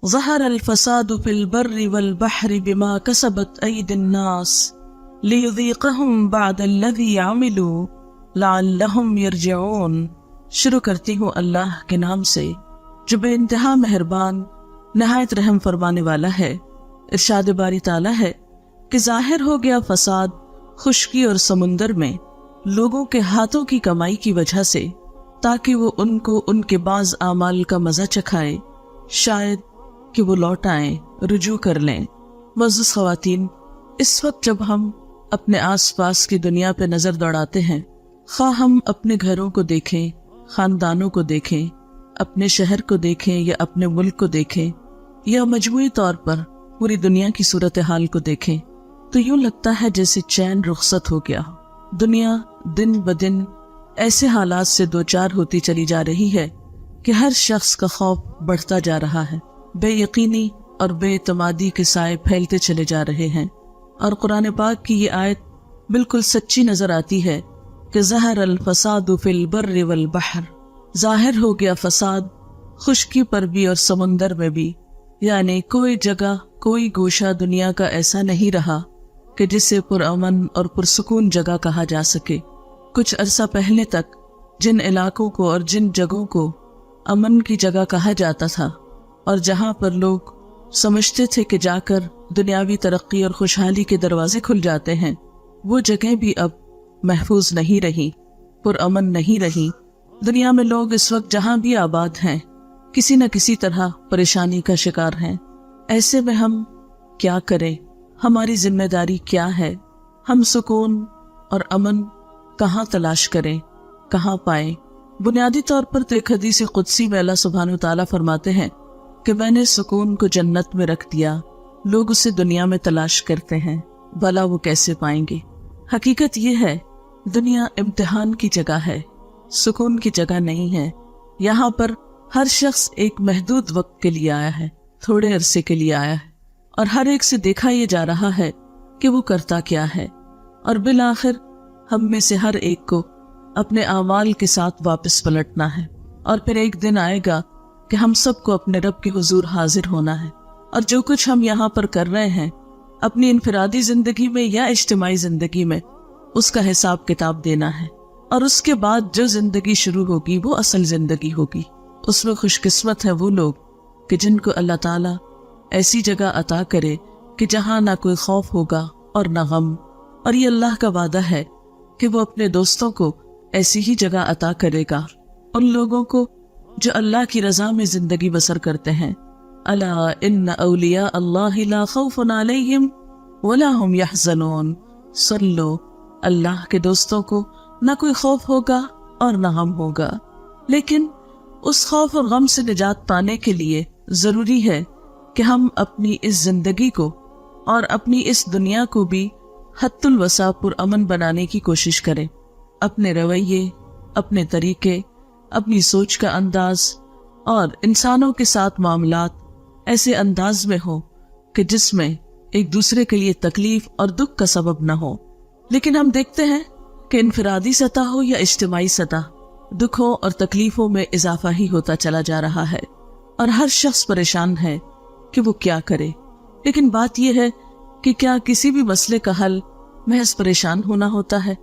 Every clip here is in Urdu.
ظہر الفساد فی البر والبحر بما کسبت ایدی الناس لیذیقہم بعد الذی عملوا لعلہم یرجعون۔ شروع کرتی ہوں اللہ کے نام سے جو بے انتہا مہربان نہایت رحم فرمانے والا ہے۔ ارشاد باری تعالیٰ ہے کہ ظاہر ہو گیا فساد خشکی اور سمندر میں لوگوں کے ہاتھوں کی کمائی کی وجہ سے، تاکہ وہ ان کو ان کے بعض اعمال کا مزہ چکھائے، شاید کہ وہ لوٹ آئیں، رجوع کر لیں۔ معزز خواتین، اس وقت جب ہم اپنے آس پاس کی دنیا پہ نظر دوڑاتے ہیں، خواہ ہم اپنے گھروں کو دیکھیں، خاندانوں کو دیکھیں، اپنے شہر کو دیکھیں یا اپنے ملک کو دیکھیں، یا مجموعی طور پر پوری دنیا کی صورتحال کو دیکھیں، تو یوں لگتا ہے جیسے چین رخصت ہو گیا ہو۔ دنیا دن بدن ایسے حالات سے دوچار ہوتی چلی جا رہی ہے کہ ہر شخص کا خوف بڑھتا جا رہا ہے، بے یقینی اور بے اعتمادی کے سائے پھیلتے چلے جا رہے ہیں، اور قرآن پاک کی یہ آیت بالکل سچی نظر آتی ہے کہ ظہر الفساد فی البر والبحر، ظاہر ہو گیا فساد خشکی پر بھی اور سمندر میں بھی، یعنی کوئی جگہ کوئی گوشہ دنیا کا ایسا نہیں رہا کہ جسے پرامن اور پرسکون جگہ کہا جا سکے۔ کچھ عرصہ پہلے تک جن علاقوں کو اور جن جگہوں کو امن کی جگہ کہا جاتا تھا، اور جہاں پر لوگ سمجھتے تھے کہ جا کر دنیاوی ترقی اور خوشحالی کے دروازے کھل جاتے ہیں، وہ جگہیں بھی اب محفوظ نہیں رہی، پرامن نہیں رہی۔ دنیا میں لوگ اس وقت جہاں بھی آباد ہیں کسی نہ کسی طرح پریشانی کا شکار ہیں۔ ایسے میں ہم کیا کریں؟ ہماری ذمہ داری کیا ہے؟ ہم سکون اور امن کہاں تلاش کریں، کہاں پائیں؟ بنیادی طور پر تو ایک حدیث قدسی میں اللہ سبحانہ وتعالیٰ فرماتے ہیں کہ میں نے سکون کو جنت میں رکھ دیا، لوگ اسے دنیا میں تلاش کرتے ہیں، بھلا وہ کیسے پائیں گے؟ حقیقت یہ ہے، دنیا امتحان کی جگہ ہے، سکون کی جگہ نہیں ہے۔ یہاں پر ہر شخص ایک محدود وقت کے لیے آیا ہے، تھوڑے عرصے کے لیے آیا ہے، اور ہر ایک سے دیکھا یہ جا رہا ہے کہ وہ کرتا کیا ہے، اور بالآخر ہم میں سے ہر ایک کو اپنے اعمال کے ساتھ واپس پلٹنا ہے، اور پھر ایک دن آئے گا کہ ہم سب کو اپنے رب کے حضور حاضر ہونا ہے، اور جو کچھ ہم یہاں پر کر رہے ہیں اپنی انفرادی زندگی میں یا اجتماعی زندگی میں، اس کا حساب کتاب دینا ہے، اور اس کے بعد جو زندگی شروع ہوگی وہ اصل زندگی ہوگی۔ اس میں خوش قسمت ہے وہ لوگ کہ جن کو اللہ تعالیٰ ایسی جگہ عطا کرے کہ جہاں نہ کوئی خوف ہوگا اور نہ غم، اور یہ اللہ کا وعدہ ہے کہ وہ اپنے دوستوں کو ایسی ہی جگہ عطا کرے گا، ان لوگوں کو جو اللہ کی رضا میں زندگی بسر کرتے ہیں۔ الا ان اولیاء اللہ لا خوف علیہم ولا هم یحزنون۔ سن لو، اللہ کے دوستوں کو نہ کوئی خوف ہوگا اور نہ غم ہوگا۔ لیکن اس خوف اور غم سے نجات پانے کے لیے ضروری ہے کہ ہم اپنی اس زندگی کو اور اپنی اس دنیا کو بھی حد الوسع پرامن بنانے کی کوشش کریں۔ اپنے رویے، اپنے طریقے، اپنی سوچ کا انداز اور انسانوں کے ساتھ معاملات ایسے انداز میں ہو کہ جس میں ایک دوسرے کے لیے تکلیف اور دکھ کا سبب نہ ہو۔ لیکن ہم دیکھتے ہیں کہ انفرادی سطح ہو یا اجتماعی سطح، دکھوں اور تکلیفوں میں اضافہ ہی ہوتا چلا جا رہا ہے، اور ہر شخص پریشان ہے کہ وہ کیا کرے۔ لیکن بات یہ ہے کہ کیا کسی بھی مسئلے کا حل محض پریشان ہونا ہوتا ہے؟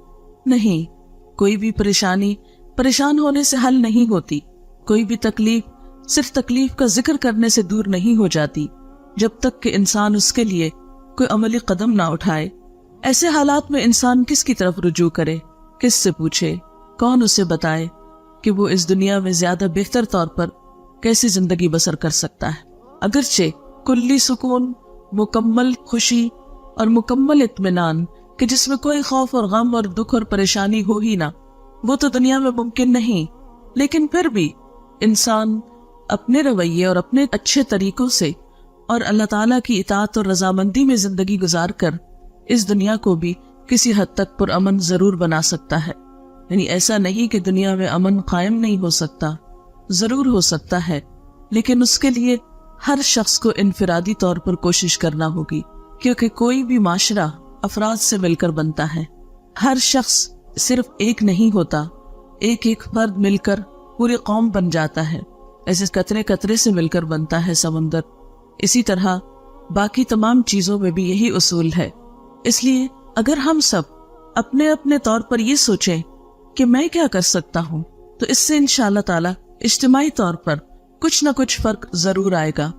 نہیں، کوئی بھی پریشانی پریشان ہونے سے حل نہیں ہوتی، کوئی بھی تکلیف صرف تکلیف کا ذکر کرنے سے دور نہیں ہو جاتی جب تک کہ انسان اس کے لیے کوئی عملی قدم نہ اٹھائے۔ ایسے حالات میں انسان کس کی طرف رجوع کرے، کس سے پوچھے، کون اسے بتائے کہ وہ اس دنیا میں زیادہ بہتر طور پر کیسے زندگی بسر کر سکتا ہے؟ اگرچہ کلی سکون، مکمل خوشی اور مکمل اطمینان کہ جس میں کوئی خوف اور غم اور دکھ اور پریشانی ہو ہی نہ، وہ تو دنیا میں ممکن نہیں، لیکن پھر بھی انسان اپنے رویے اور اپنے اچھے طریقوں سے اور اللہ تعالیٰ کی اطاعت اور رضامندی میں زندگی گزار کر اس دنیا کو بھی کسی حد تک پرامن ضرور بنا سکتا ہے۔ یعنی ایسا نہیں کہ دنیا میں امن قائم نہیں ہو سکتا، ضرور ہو سکتا ہے، لیکن اس کے لیے ہر شخص کو انفرادی طور پر کوشش کرنا ہوگی، کیونکہ کوئی بھی معاشرہ افراد سے مل کر بنتا ہے۔ ہر شخص صرف ایک نہیں ہوتا، ایک ایک فرد مل کر پوری قوم بن جاتا ہے۔ ایسے قطرے قطرے سے مل کر بنتا ہے سمندر، اسی طرح باقی تمام چیزوں میں بھی یہی اصول ہے. اس لیے اگر ہم سب اپنے اپنے طور پر یہ سوچیں کہ میں کیا کر سکتا ہوں تو اس سے انشاءاللہ تعالی اجتماعی طور پر کچھ نہ کچھ فرق ضرور آئے گا.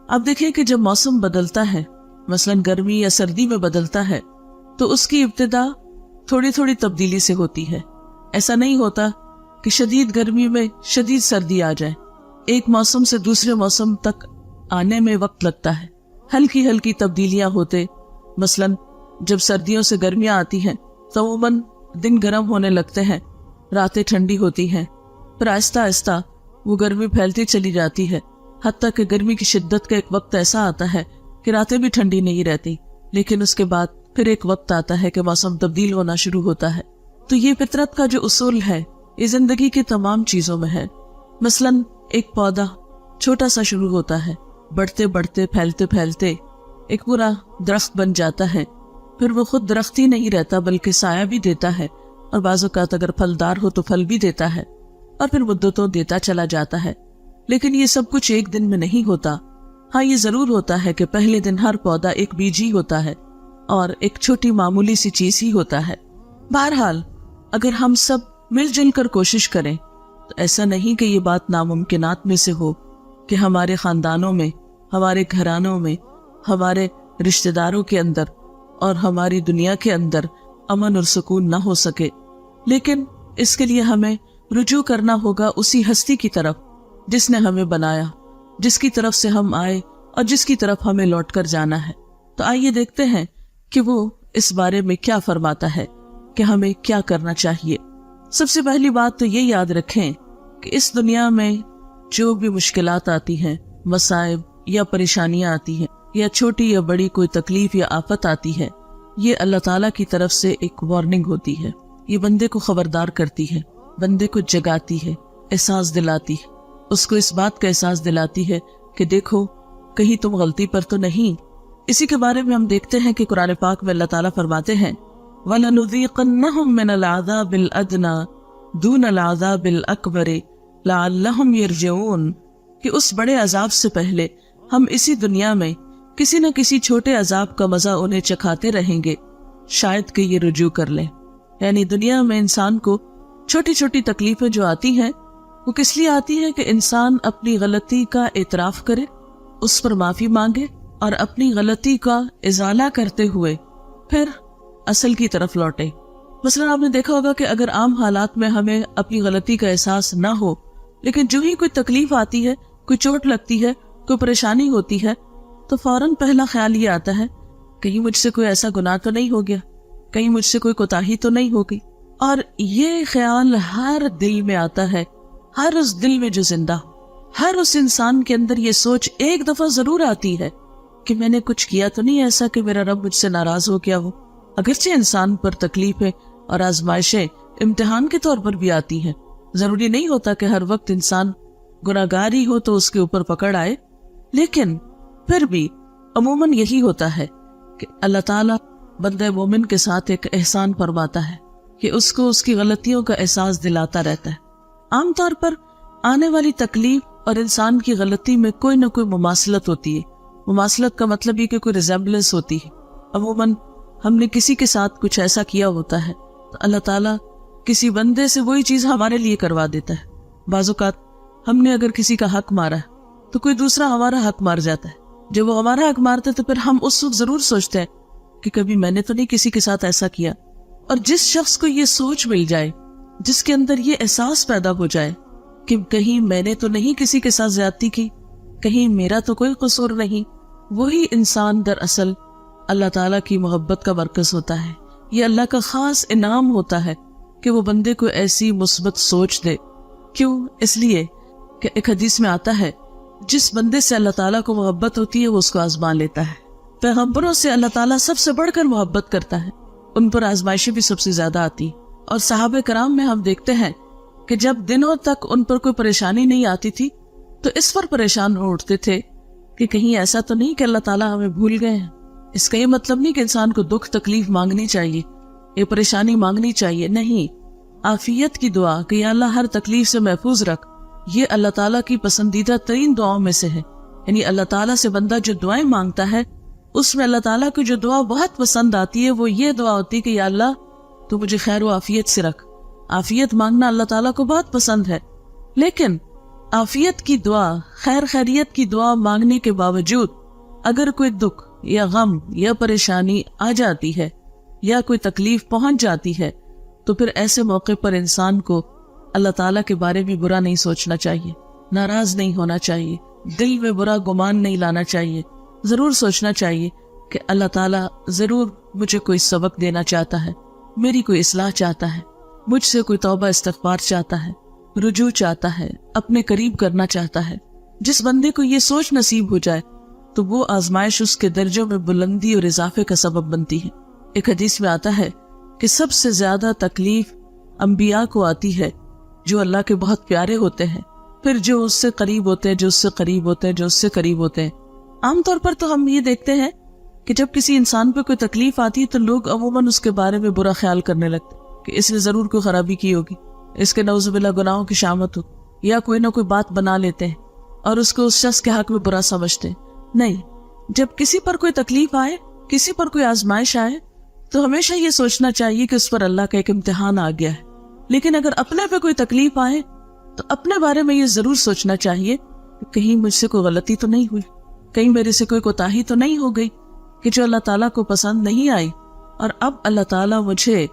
اب دیکھیں کہ جب موسم بدلتا ہے، مثلا گرمی یا سردی میں بدلتا ہے، تو اس کی ابتدا تھوڑی تھوڑی تبدیلی سے ہوتی ہے. ایسا نہیں ہوتا کہ شدید گرمی میں شدید سردی آ جائے. ایک موسم سے دوسرے موسم تک آنے میں وقت لگتا ہے. ہلکی ہلکی تبدیلیاں ہوتے، مثلا جب سردیوں سے گرمیاں آتی ہیں تو عموماً دن گرم ہونے لگتے ہیں، راتیں ٹھنڈی ہوتی ہیں، پھر آہستہ آہستہ وہ گرمی پھیلتی چلی جاتی ہے، حتیٰ کہ گرمی کی شدت کا ایک وقت ایسا آتا ہے کہ راتیں بھی ٹھنڈی نہیں رہتی. لیکن اس کے بعد پھر ایک وقت آتا ہے کہ موسم تبدیل ہونا شروع ہوتا ہے. تو یہ فطرت کا جو اصول ہے یہ زندگی کی تمام چیزوں میں ہے. مثلا ایک پودا چھوٹا سا شروع ہوتا ہے، بڑھتے بڑھتے پھیلتے پھیلتے ایک پورا درخت بن جاتا ہے. پھر وہ خود درخت ہی نہیں رہتا بلکہ سایہ بھی دیتا ہے، اور بعض اوقات اگر پھلدار ہو تو پھل بھی دیتا ہے، اور پھر مدتوں دیتا چلا جاتا ہے. لیکن یہ سب کچھ ایک دن میں نہیں ہوتا. ہاں یہ ضرور ہوتا ہے کہ پہلے دن ہر پودا ایک بیج ہی ہوتا ہے اور ایک چھوٹی معمولی سی چیز ہی ہوتا ہے. بہرحال اگر ہم سب مل جل کر کوشش کریں تو ایسا نہیں کہ یہ بات ناممکنات میں سے ہو کہ ہمارے خاندانوں میں، ہمارے گھرانوں میں، ہمارے رشتہ داروں کے اندر اور ہماری دنیا کے اندر امن اور سکون نہ ہو سکے. لیکن اس کے لیے ہمیں رجوع کرنا ہوگا اسی ہستی کی طرف جس نے ہمیں بنایا، جس کی طرف سے ہم آئے اور جس کی طرف ہمیں لوٹ کر جانا ہے. تو آئیے دیکھتے ہیں کہ وہ اس بارے میں کیا فرماتا ہے کہ ہمیں کیا کرنا چاہیے. سب سے پہلی بات تو یہ یاد رکھیں کہ اس دنیا میں جو بھی مشکلات آتی ہیں، مصائب یا پریشانیاں آتی ہیں، یا چھوٹی یا بڑی کوئی تکلیف یا آفت آتی ہے، یہ اللہ تعالیٰ کی طرف سے ایک وارننگ ہوتی ہے. یہ بندے کو خبردار کرتی ہے، بندے کو جگاتی ہے، احساس دلاتی ہے، اس کو اس بات کا احساس دلاتی ہے کہ دیکھو کہیں تم غلطی پر تو نہیں. اسی کے بارے میں ہم دیکھتے ہیں کہ قرآن پاک میں اللہ تعالیٰ فرماتے ہیں وَلَنُذِيقَنَّهُم مِّنَ الْعَذَابِ الْأَدْنَىٰ دُونَ الْعَذَابِ الْأَكْبَرِ لَعَلَّهُمْ يَرْجِعُونَ، کہ اس بڑے عذاب سے پہلے ہم اسی دنیا میں کسی نہ کسی چھوٹے عذاب کا مزہ انہیں چکھاتے رہیں گے، شاید کہ یہ رجوع کر لیں. یعنی دنیا میں انسان کو چھوٹی چھوٹی تکلیفیں جو آتی ہیں وہ کس لیے آتی ہیں کہ انسان اپنی غلطی کا اعتراف کرے، اس پر معافی مانگے اور اپنی غلطی کا ازالہ کرتے ہوئے پھر اصل کی طرف لوٹے. مثلا آپ نے دیکھا ہوگا کہ اگر عام حالات میں ہمیں اپنی غلطی کا احساس نہ ہو، لیکن جو ہی کوئی تکلیف آتی ہے، کوئی چوٹ لگتی ہے، کوئی پریشانی ہوتی ہے، تو فوراً پہلا خیال یہ آتا ہے کہیں مجھ سے کوئی ایسا گناہ تو نہیں ہو گیا، کہیں مجھ سے کوئی کوتاہی تو نہیں ہو گئی. اور یہ خیال ہر دل میں آتا ہے، ہر اس دل میں جو زندہ ہو، ہر اس انسان کے اندر یہ سوچ ایک دفعہ ضرور آتی ہے کہ میں نے کچھ کیا تو نہیں ایسا کہ میرا رب مجھ سے ناراض ہو گیا ہو. اگرچہ انسان پر تکلیفیں اور آزمائشیں امتحان کے طور پر بھی آتی ہیں، ضروری نہیں ہوتا کہ ہر وقت انسان گناہگار ہی ہو تو اس کے اوپر پکڑ آئے، لیکن پھر بھی عموماً یہی ہوتا ہے کہ اللہ تعالیٰ بندہ مومن کے ساتھ ایک احسان فرماتا ہے کہ اس کو اس کی غلطیوں کا احساس دلاتا رہتا ہے. عام طور پر آنے والی تکلیف اور انسان کی غلطی میں کوئی نہ کوئی مماثلت ہوتی ہے. مماثلت کا مطلب یہ کہ کوئی ریزمبلنس ہوتی ہے. عموماً ہم نے کسی کے ساتھ کچھ ایسا کیا ہوتا ہے تو اللہ تعالیٰ کسی بندے سے وہی چیز ہمارے لیے کروا دیتا ہے. بعض اوقات ہم نے اگر کسی کا حق مارا ہے تو کوئی دوسرا ہمارا حق مار جاتا ہے. جب وہ ہمارا حق مارتے تو پھر ہم اس وقت ضرور سوچتے ہیں کہ کبھی میں نے تو نہیں کسی کے ساتھ ایسا کیا. اور جس شخص کو یہ سوچ مل جائے، جس کے اندر یہ احساس پیدا ہو جائے کہ کہیں میں نے تو نہیں کسی کے ساتھ زیادتی کی، کہیں میرا تو کوئی قصور نہیں، وہی انسان دراصل اللہ تعالیٰ کی محبت کا مرکز ہوتا ہے. یہ اللہ کا خاص انعام ہوتا ہے کہ وہ بندے کو ایسی مثبت سوچ دے. کیوں؟ اس لیے کہ ایک حدیث میں آتا ہے جس بندے سے اللہ تعالیٰ کو محبت ہوتی ہے وہ اس کو آزما لیتا ہے. پیغمبروں سے اللہ تعالیٰ سب سے بڑھ کر محبت کرتا ہے، ان پر آزمائشیں بھی سب سے زیادہ آتی. اور صحابہ کرام میں ہم دیکھتے ہیں کہ جب دنوں تک ان پر کوئی پریشانی نہیں آتی تھی تو اس پر پریشان ہو اٹھتے تھے کہ کہیں ایسا تو نہیں کہ اللہ تعالیٰ ہمیں بھول گئے ہیں. اس کا یہ مطلب نہیں کہ انسان کو دکھ تکلیف مانگنی چاہیے، یہ پریشانی مانگنی چاہیے، نہیں. عافیت کی دعا کہ یا اللہ ہر تکلیف سے محفوظ رکھ، یہ اللہ تعالیٰ کی پسندیدہ ترین دعاؤں میں سے ہے یعنی اللہ تعالیٰ سے بندہ جو دعائیں مانگتا ہے اس میں اللہ تعالیٰ کو جو دعا بہت پسند آتی ہے وہ یہ دعا ہوتی ہے کہ یا اللہ تو مجھے خیر و عافیت سے رکھ. عافیت مانگنا اللہ تعالیٰ کو بہت پسند ہے. لیکن عافیت کی دعا، خیر خیریت کی دعا مانگنے کے باوجود اگر کوئی دکھ یا غم یا پریشانی آ جاتی ہے یا کوئی تکلیف پہنچ جاتی ہے تو پھر ایسے موقع پر انسان کو اللہ تعالیٰ کے بارے میں برا نہیں سوچنا چاہیے، ناراض نہیں ہونا چاہیے، دل میں برا گمان نہیں لانا چاہیے. ضرور سوچنا چاہیے کہ اللہ تعالیٰ ضرور مجھے کوئی سبق دینا چاہتا ہے، میری کوئی اصلاح چاہتا ہے، مجھ سے کوئی توبہ استغفار چاہتا ہے، رجوع چاہتا ہے، اپنے قریب کرنا چاہتا ہے. جس بندے کو یہ سوچ نصیب ہو جائے تو وہ آزمائش اس کے درجوں میں بلندی اور اضافے کا سبب بنتی ہے. ایک حدیث میں آتا ہے کہ سب سے زیادہ تکلیف انبیاء کو آتی ہے جو اللہ کے بہت پیارے ہوتے ہیں، پھر جو اس سے قریب ہوتے ہیں، جو اس سے قریب ہوتے ہیں، جو اس سے قریب ہوتے ہیں. عام طور پر تو ہم یہ دیکھتے ہیں کہ جب کسی انسان پہ کوئی تکلیف آتی ہے تو لوگ عموماً اس کے بارے میں برا خیال کرنے لگتے کہ اس نے ضرور کوئی خرابی کی ہوگی، اس کے نعوذ باللہ گناہوں کی شامت ہو، یا کوئی نہ کوئی بات بنا لیتے ہیں اور اس کو اس شخص کے حق میں برا سمجھتے ہیں. نہیں، جب کسی پر کوئی تکلیف آئے، کسی پر کوئی آزمائش آئے تو ہمیشہ یہ سوچنا چاہیے کہ اس پر اللہ کا ایک امتحان آ گیا ہے. لیکن اگر اپنے پہ کوئی تکلیف آئے تو اپنے بارے میں یہ ضرور سوچنا چاہیے کہ کہیں مجھ سے کوئی غلطی تو نہیں ہوئی، کہیں میرے سے کوئی کوتاہی تو نہیں ہو گئی کہ جو اللہ تعالیٰ کو پسند نہیں آئی اور اب اللہ تعالیٰ مجھے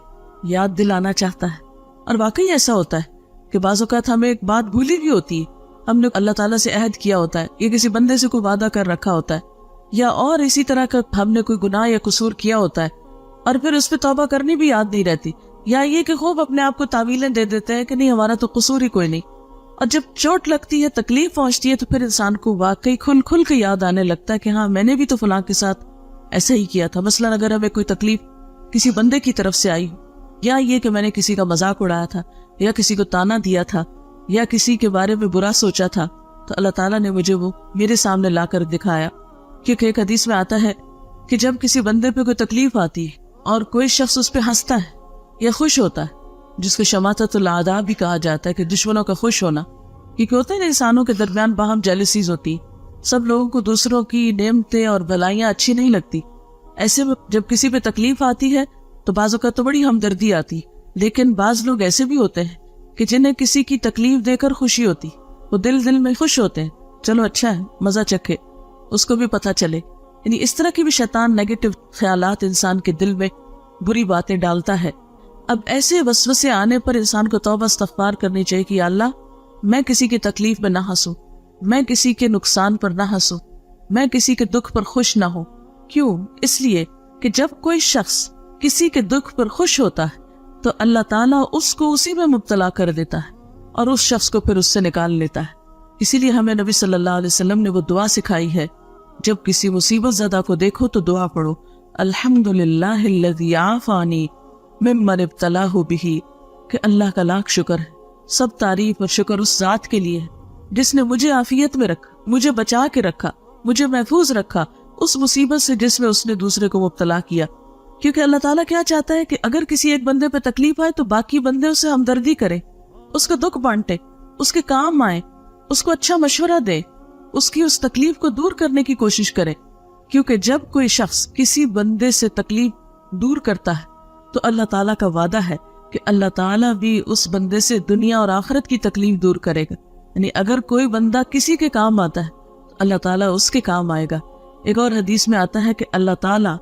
یاد دلانا چاہتا ہے. اور واقعی ایسا ہوتا ہے کہ بعض اوقات ہمیں ایک بات بھولی بھی ہوتی ہے، ہم نے اللہ تعالیٰ سے عہد کیا ہوتا ہے یا کسی بندے سے کوئی وعدہ کر رکھا ہوتا ہے یا اور اسی طرح کا ہم نے کوئی گناہ یا قصور کیا ہوتا ہے اور پھر اس پہ توبہ کرنی بھی یاد نہیں رہتی، یا یہ کہ خوب اپنے آپ کو تعویلیں دے دیتے ہیں کہ نہیں ہمارا تو قصور ہی کوئی نہیں. اور جب چوٹ لگتی ہے، تکلیف پہنچتی ہے تو پھر انسان کو واقعی کھل کھل کے یاد آنے لگتا ہے کہ ہاں میں نے بھی تو فلاں کے ساتھ ایسا ہی کیا تھا. مثلا اگر ہمیں کوئی تکلیف کسی بندے کی طرف سے آئی یا یہ کہ میں نے کسی کا مذاق اڑایا تھا یا کسی کو تانا دیا تھا یا کسی کے بارے میں برا سوچا تھا تو اللہ تعالیٰ نے مجھے وہ میرے سامنے لا کر دکھایا. کیونکہ ایک حدیث میں آتا ہے کہ جب کسی بندے پہ کوئی تکلیف آتی ہے اور کوئی شخص اس پہ ہنستا ہے یا خوش ہوتا ہے، جس کو شماتت الاعداء بھی کہا جاتا ہے کہ دشمنوں کا خوش ہونا، کیونکہ ہوتا ہے انسانوں کے درمیان باہم جیلسیز ہوتی، سب لوگوں کو دوسروں کی نعمتیں اور بھلائیاں اچھی نہیں لگتی. ایسے میں جب کسی پہ تکلیف آتی ہے تو بعض اوقات تو بڑی ہمدردی آتی، لیکن بعض لوگ ایسے بھی ہوتے ہیں کہ جنہیں کسی کی تکلیف دے کر خوشی ہوتی، وہ دل میں خوش ہوتے ہیں، چلو اچھا ہے، مزہ چکھے، اس کو بھی پتہ چلے. یعنی اس طرح کی بھی شیطان نیگیٹو خیالات انسان کے دل میں بری باتیں ڈالتا ہے. اب ایسے وسوسے آنے پر انسان کو توبہ استغفار کرنی چاہیے کہ یا اللہ میں کسی کی تکلیف میں نہ ہنسوں، میں کسی کے نقصان پر نہ ہنسوں، میں کسی کے دکھ پر خوش نہ ہوں. کیوں؟ اس لیے کہ جب کوئی شخص کسی کے دکھ پر خوش ہوتا ہے تو اللہ تعالیٰ اس کو اسی میں مبتلا کر دیتا ہے اور اس شخص کو پھر اس سے نکال لیتا ہے. اسی لیے ہمیں نبی صلی اللہ علیہ وسلم نے وہ دعا سکھائی ہے، جب کسی مصیبت زدہ کو دیکھو تو دعا پڑھو، الحمدللہ الذی عافانی ممن ابتلاہ بہ، کہ اللہ کا لاکھ شکر ہے، سب تعریف اور شکر اس ذات کے لیے ہے جس نے مجھے عافیت میں رکھا، مجھے بچا کے رکھا، مجھے محفوظ رکھا اس مصیبت سے جس میں اس نے دوسرے کو مبتلا کیا. کیونکہ اللہ تعالیٰ کیا چاہتا ہے کہ اگر کسی ایک بندے پہ تکلیف آئے تو باقی بندے اسے ہمدردی کرے، اس کا دکھ بانٹے، اس کے کام آئے، اس کو اچھا مشورہ دے، اس کی اس تکلیف کو دور کرنے کی کوشش کرے. کیونکہ جب کوئی شخص کسی بندے سے تکلیف دور کرتا ہے تو اللہ تعالیٰ کا وعدہ ہے کہ اللہ تعالیٰ بھی اس بندے سے دنیا اور آخرت کی تکلیف دور کرے گا. یعنی اگر کوئی بندہ کسی کے کام آتا ہے تو اللہ تعالیٰ اس کے کام آئے گا. ایک اور حدیث میں آتا ہے کہ اللہ تعالیٰ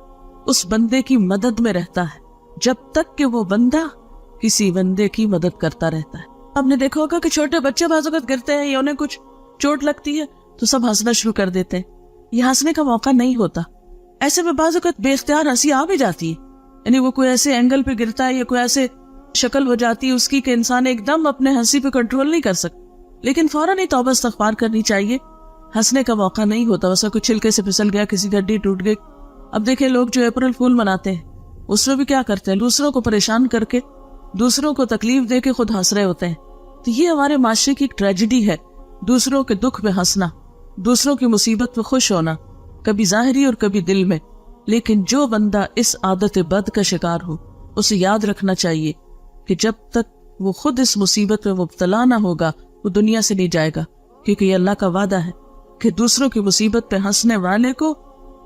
اس بندے کی مدد میں رہتا ہے جب تک کہ وہ بندہ کسی بندے کی مدد کرتا رہتا ہے. آپ نے دیکھا ہوگا کہ چھوٹے بچے بعض اوقات گرتے ہیں یا انہیں کچھ چوٹ لگتی ہے تو سب ہنسنا شروع کر دیتے ہیں. یہ ہنسنے کا موقع نہیں ہوتا. ایسے میں بعض اوقات بے اختیار ہنسی آ بھی جاتی ہے. یعنی وہ کوئی ایسے اینگل پہ گرتا ہے یا کوئی ایسے شکل ہو جاتی ہے اس کی کہ انسان ایک دم اپنے ہنسی پہ کنٹرول نہیں کر سکتا، لیکن فوراً ہی توبہ استغفار کرنی چاہیے. ہنسنے کا موقع نہیں ہوتا. ویسا کوئی چھلکے سے پھسل گیا، کسی کی ہڈی ٹوٹ گئی. اب دیکھیں لوگ جو اپریل فول مناتے ہیں اس میں بھی کیا کرتے ہیں، دوسروں کو پریشان کر کے، دوسروں کو تکلیف دے کے خود ہنس رہے ہوتے ہیں. تو یہ ہمارے معاشرے کی ایک ٹریجڈی ہے، دوسروں کے دکھ میں ہنسنا، دوسروں کی مصیبت میں خوش ہونا، کبھی ظاہری اور کبھی دل میں. لیکن جو بندہ اس عادت بد کا شکار ہو اسے یاد رکھنا چاہیے کہ جب تک وہ خود اس مصیبت میں مبتلا نہ ہوگا وہ دنیا سے نہیں جائے گا. کیونکہ یہ اللہ کا وعدہ ہے کہ دوسروں کی مصیبت پہ ہنسنے والے کو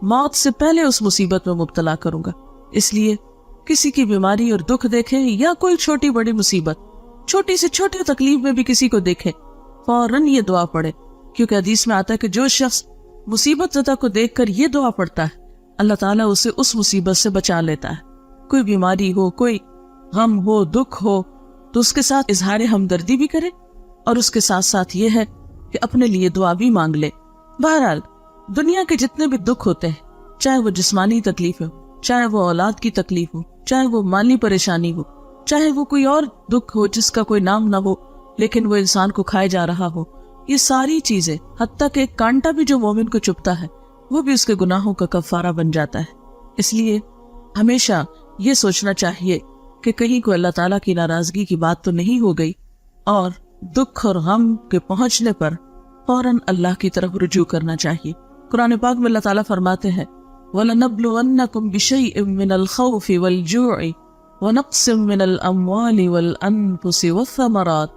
موت سے پہلے اس مصیبت میں مبتلا کروں گا۔ اس لیے کسی کی بیماری اور دکھ دیکھیں یا کوئی چھوٹی بڑی مصیبت، چھوٹی سے چھوٹی تکلیف میں بھی کسی کو دیکھیں، فوراً یہ دعا پڑھے، کیونکہ حدیث میں آتا ہے کہ جو شخص مصیبت زدہ کو دیکھ کر یہ دعا پڑھتا ہے اللہ تعالیٰ اسے اس مصیبت سے بچا لیتا ہے۔ کوئی بیماری ہو، کوئی غم ہو، دکھ ہو، تو اس کے ساتھ اظہار ہمدردی بھی کرے اور اس کے ساتھ ساتھ یہ ہے کہ اپنے لیے دعا بھی مانگ لے۔ بہرحال دنیا کے جتنے بھی دکھ ہوتے ہیں، چاہے وہ جسمانی تکلیف ہو، چاہے وہ اولاد کی تکلیف ہو، چاہے وہ مالی پریشانی ہو، چاہے وہ کوئی اور دکھ ہو جس کا کوئی نام نہ ہو لیکن وہ انسان کو کھائے جا رہا ہو، یہ ساری چیزیں، حتیٰ کہ ایک کانٹا بھی جو مومن کو چبھتا ہے وہ بھی اس کے گناہوں کا کفارہ بن جاتا ہے۔ اس لیے ہمیشہ یہ سوچنا چاہیے کہ کہیں کو اللہ تعالیٰ کی ناراضگی کی بات تو نہیں ہو گئی، اور دکھ اور غم کے پہنچنے پر فوراً اللہ کی طرف رجوع کرنا چاہیے۔ قرآن پاک میں اللہ تعالیٰ فرماتے ہیں وَلَنَبْلُوَنَّكُمْ بِشَيْءٍ مِّنَ الْخَوْفِ وَالْجُوعِ وَنَقْصٍ مِّنَ الْأَمْوَالِ وَالْأَنفُسِ وَالثَّمَرَاتِ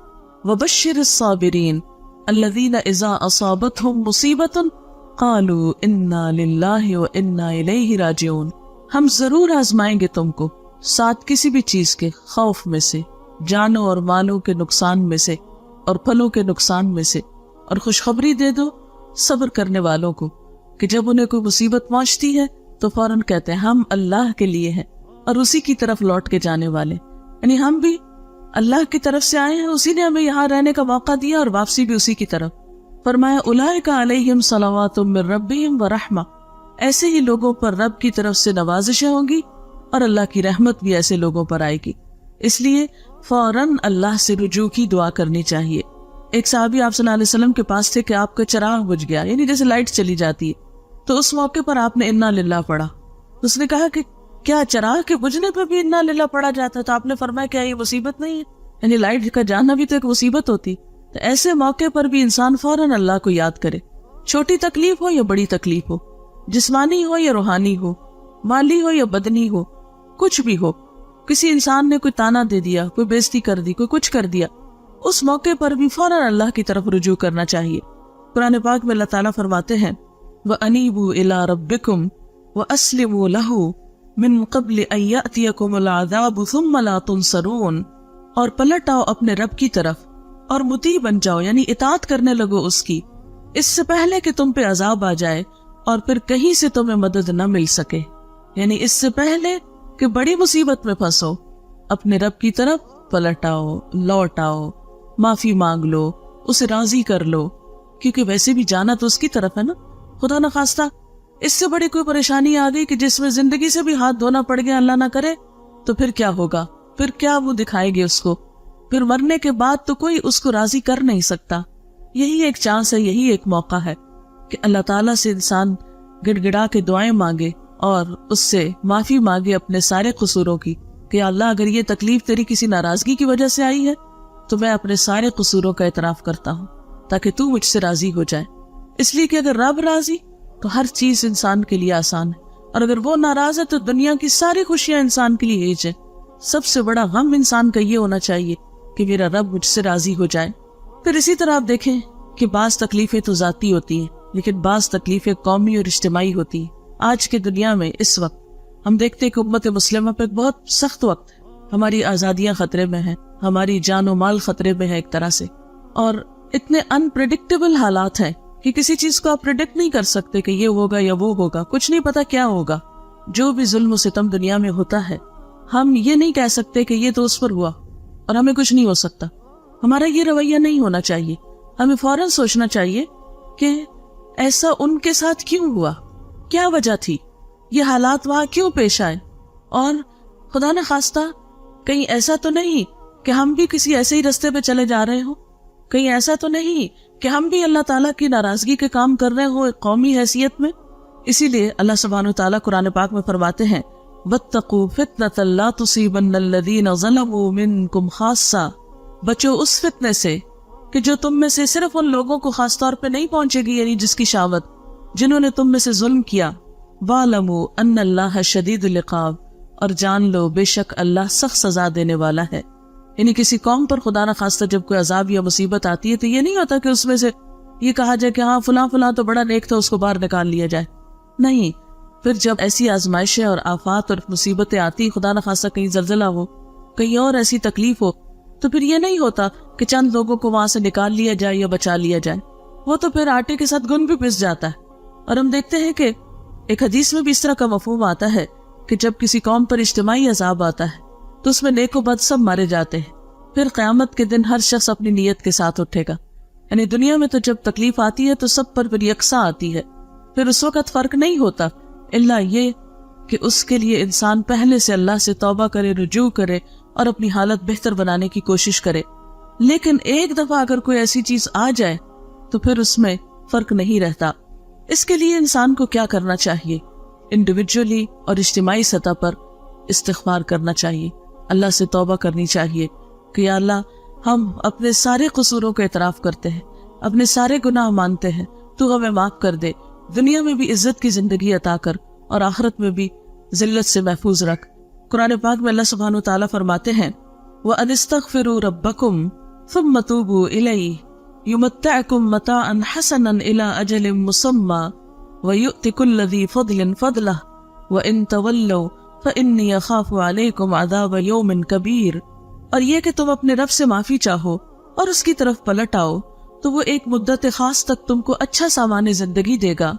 وَبَشِّرِ الصَّابِرِينَ الَّذِينَ إِذَا أَصَابَتْهُمْ مُصِيبَةٌ قَالُوا إِنَّا لِلَّهِ وَإِنَّا إِلَيْهِ رَاجِعُونَ۔ ہم ضرور آزمائیں گے تم کو ساتھ کسی بھی چیز کے خوف میں سے، جانوں اور مالوں کے نقصان میں سے، اور پھلوں کے نقصان میں سے، اور خوشخبری دے دو صبر کرنے والوں کو کہ جب انہیں کوئی مصیبت پہنچتی ہے تو فوراً کہتے ہیں ہم اللہ کے لیے ہیں اور اسی کی طرف لوٹ کے جانے والے، یعنی ہم بھی اللہ کی طرف سے آئے ہیں، اسی نے ہمیں یہاں رہنے کا موقع دیا اور واپسی بھی اسی کی طرف۔ فرمایا اولئک علیہم صلوات من ربہم ورحمہ، ایسے ہی لوگوں پر رب کی طرف سے نوازشیں ہوں گی اور اللہ کی رحمت بھی ایسے لوگوں پر آئے گی۔ اس لیے فوراً اللہ سے رجوع کی دعا کرنی چاہیے۔ ایک صحابی آپ صلی اللہ علیہ وسلم کے پاس تھے کہ آپ کا چراغ بجھ گیا، یعنی جیسے لائٹ چلی جاتی ہے، تو اس موقع پر آپ نے انا للہ پڑھا۔ اس نے کہا کہ کیا چراغ کے بجھنے پہ بھی انا للہ پڑھا جاتا ہے؟ تو آپ نے فرمایا کیا یہ مصیبت نہیں ہے؟ یعنی لائٹ کا جانا بھی تو ایک مصیبت ہوتی۔ تو ایسے موقع پر بھی انسان فوراً اللہ کو یاد کرے، چھوٹی تکلیف ہو یا بڑی تکلیف ہو، جسمانی ہو یا روحانی ہو، مالی ہو یا بدنی ہو، کچھ بھی ہو، کسی انسان نے کوئی تانا دے دیا، کوئی بےزتی کر دی، کوئی کچھ کر دیا، اس موقع پر بھی فوراً اللہ کی طرف رجوع کرنا چاہیے۔ قرآن پاک میں اللہ تعالیٰ فرماتے ہیں وَأَنِيبُوا إِلَىٰ رَبِّكُمْ وَأَسْلِمُوا لَهُ مِن قَبْلِ أَن يَأْتِيَكُمُ الْعَذَابُ ثُمَّ لَا تُنصَرُونَ، اور پلٹ آؤ اپنے رب کی طرف اور مطیع بن جاؤ، یعنی اطاعت کرنے لگو اس کی، اس سے پہلے کہ تم پہ عذاب آ جائے اور پھر کہیں سے تمہیں مدد نہ مل سکے، یعنی اس سے پہلے کہ بڑی مصیبت میں پھنسو اپنے رب کی طرف پلٹ آؤ، لوٹ آؤ، معافی مانگ لو، اسے راضی کر لو، کیونکہ ویسے بھی جانا تو اس کی طرف ہے نا۔ خدا نہ خواستہ اس سے بڑی کوئی پریشانی آ گئی کہ جس میں زندگی سے بھی ہاتھ دھونا پڑ گیا، اللہ نہ کرے، تو پھر کیا ہوگا؟ پھر کیا وہ دکھائے گے اس کو؟ پھر مرنے کے بعد تو کوئی اس کو راضی کر نہیں سکتا۔ یہی ایک چانس ہے، یہی ایک موقع ہے کہ اللہ تعالیٰ سے انسان گڑ گڑا کے دعائیں مانگے اور اس سے معافی مانگے اپنے سارے قصوروں کی کہ اللہ اگر یہ تکلیف تیری کسی ناراضگی کی وجہ سے آئی ہے تو میں اپنے سارے قصوروں کا اعتراف کرتا ہوں تاکہ تو مجھ سے راضی ہو جائے۔ اس لیے کہ اگر رب راضی تو ہر چیز انسان کے لیے آسان ہے، اور اگر وہ ناراض ہے تو دنیا کی ساری خوشیاں انسان کے لیے ہیج ہے۔ سب سے بڑا غم انسان کا یہ ہونا چاہیے کہ میرا رب مجھ سے راضی ہو جائے۔ پھر اسی طرح آپ دیکھیں کہ بعض تکلیفیں تو ذاتی ہوتی ہیں لیکن بعض تکلیفیں قومی اور اجتماعی ہوتی ہیں۔ آج کے دنیا میں اس وقت ہم دیکھتے ہیں کہ امت مسلمہ پہ ایک بہت سخت وقت ہے، ہماری آزادیاں خطرے میں ہیں، ہماری جان و مال خطرے میں ہے ایک طرح سے، اور اتنے انپریڈکٹیبل حالات ہیں کہ کسی چیز کو آپ پریڈکٹ نہیں کر سکتے کہ یہ ہوگا یا وہ ہوگا، کچھ نہیں پتا کیا ہوگا۔ جو بھی ظلم و ستم دنیا میں ہوتا ہے ہم یہ نہیں کہہ سکتے کہ یہ تو اس پر ہوا اور ہمیں کچھ نہیں ہو سکتا۔ ہمارا یہ رویہ نہیں ہونا چاہیے، ہمیں فوراً سوچنا چاہیے کہ ایسا ان کے ساتھ کیوں ہوا، کیا وجہ تھی، یہ حالات وہاں کیوں پیش آئے، اور خدا نہ خواستہ کہیں ایسا تو نہیں کہ ہم بھی کسی ایسے ہی رستے پہ چلے جا رہے ہوں، کہیں ایسا تو نہیں کہ ہم بھی اللہ تعالیٰ کی ناراضگی کے کام کر رہے ہوں ایک قومی حیثیت میں۔ اسی لیے اللہ سبحانہ وتعالیٰ قرآن پاک میں فرماتے ہیں وَاتَّقُوا فِتْنَةً لَا تُصِيبَنَّ الَّذِينَ ظَلَمُوا مِنْكُمْ خَاصَّةً، بچو اس فتنے سے کہ جو تم میں سے صرف ان لوگوں کو خاص طور پہ نہیں پہنچے گی، یعنی جس کی شاوت، جنہوں نے تم میں سے ظلم کیا۔ وَاعْلَمُوا أَنَّ اللَّهَ شَدِيدُ الْعِقَابِ، اور جان لو بے شک اللہ سخت سزا دینے والا ہے۔ یعنی کسی قوم پر خدا نہ خواستہ جب کوئی عذاب یا مصیبت آتی ہے تو یہ نہیں ہوتا کہ اس میں سے یہ کہا جائے کہ ہاں فلاں فلاں تو بڑا نیک تھا، اس کو باہر نکال لیا جائے. نہیں، پھر جب ایسی آزمائشیں اور آفات اور مصیبتیں آتی، خدا نہ خواستہ کہیں زلزلہ ہو، کہیں اور ایسی تکلیف ہو، تو پھر یہ نہیں ہوتا کہ چند لوگوں کو وہاں سے نکال لیا جائے یا بچا لیا جائے. وہ تو پھر آٹے کے ساتھ گن بھی پس جاتا ہے. اور ہم دیکھتے ہیں کہ ایک حدیث میں بھی اس طرح کا مفہوم آتا ہے کہ جب کسی قوم پر اجتماعی عذاب آتا ہے تو اس میں نیک و بد سب مارے جاتے ہیں. پھر قیامت کے دن ہر شخص اپنی نیت کے ساتھ اٹھے گا. یعنی دنیا میں تو جب تکلیف آتی ہے تو سب پر پھر یکساں آتی ہے. پھر اس وقت فرق نہیں ہوتا الا یہ کہ اس کے لیے انسان پہلے سے اللہ سے توبہ کرے، رجوع کرے اور اپنی حالت بہتر بنانے کی کوشش کرے. لیکن ایک دفعہ اگر کوئی ایسی چیز آ جائے تو پھر اس میں فرق نہیں رہتا. اس کے لیے انسان کو کیا کرنا چاہیے؟ انڈیویجولی اور اجتماعی سطح پر استغفار کرنا چاہیے، اللہ سے توبہ کرنی چاہیے کہ یا اللہ ہم اپنے سارے قصوروں کا اعتراف کرتے ہیں، اپنے سارے گناہ مانتے ہیں، تو ہمیں معاف کر دے، دنیا میں بھی عزت کی زندگی عطا کر اور آخرت میں بھی ذلت سے محفوظ رکھ. قرآن پاک میں اللہ سبحانہ وتعالیٰ فرماتے ہیں وَأَنِ اسْتَغْفِرُوا رَبَّكُمْ ثُمَّ تُوبُوا إِلَيْهِ يُمَتِّعْكُمْ مَتَاعًا حَسَنًا إِلَىٰ أَجَلٍ مُّسَمًّى وَيُؤْتِ كُلَّ ذِي فَضْلٍ فَضْلَهُ وَإِن تَوَلَّوْا فَإِنِّي أَخَافُ عَلَيْكُمْ عَذَابَ يَوْمٍ كَبِيرٍ. اور یہ کہ تم اپنے رب سے معافی چاہو اور اس کی طرف پلٹ آؤ تو وہ ایک مدت خاص تک تم کو اچھا سامان زندگی دے گا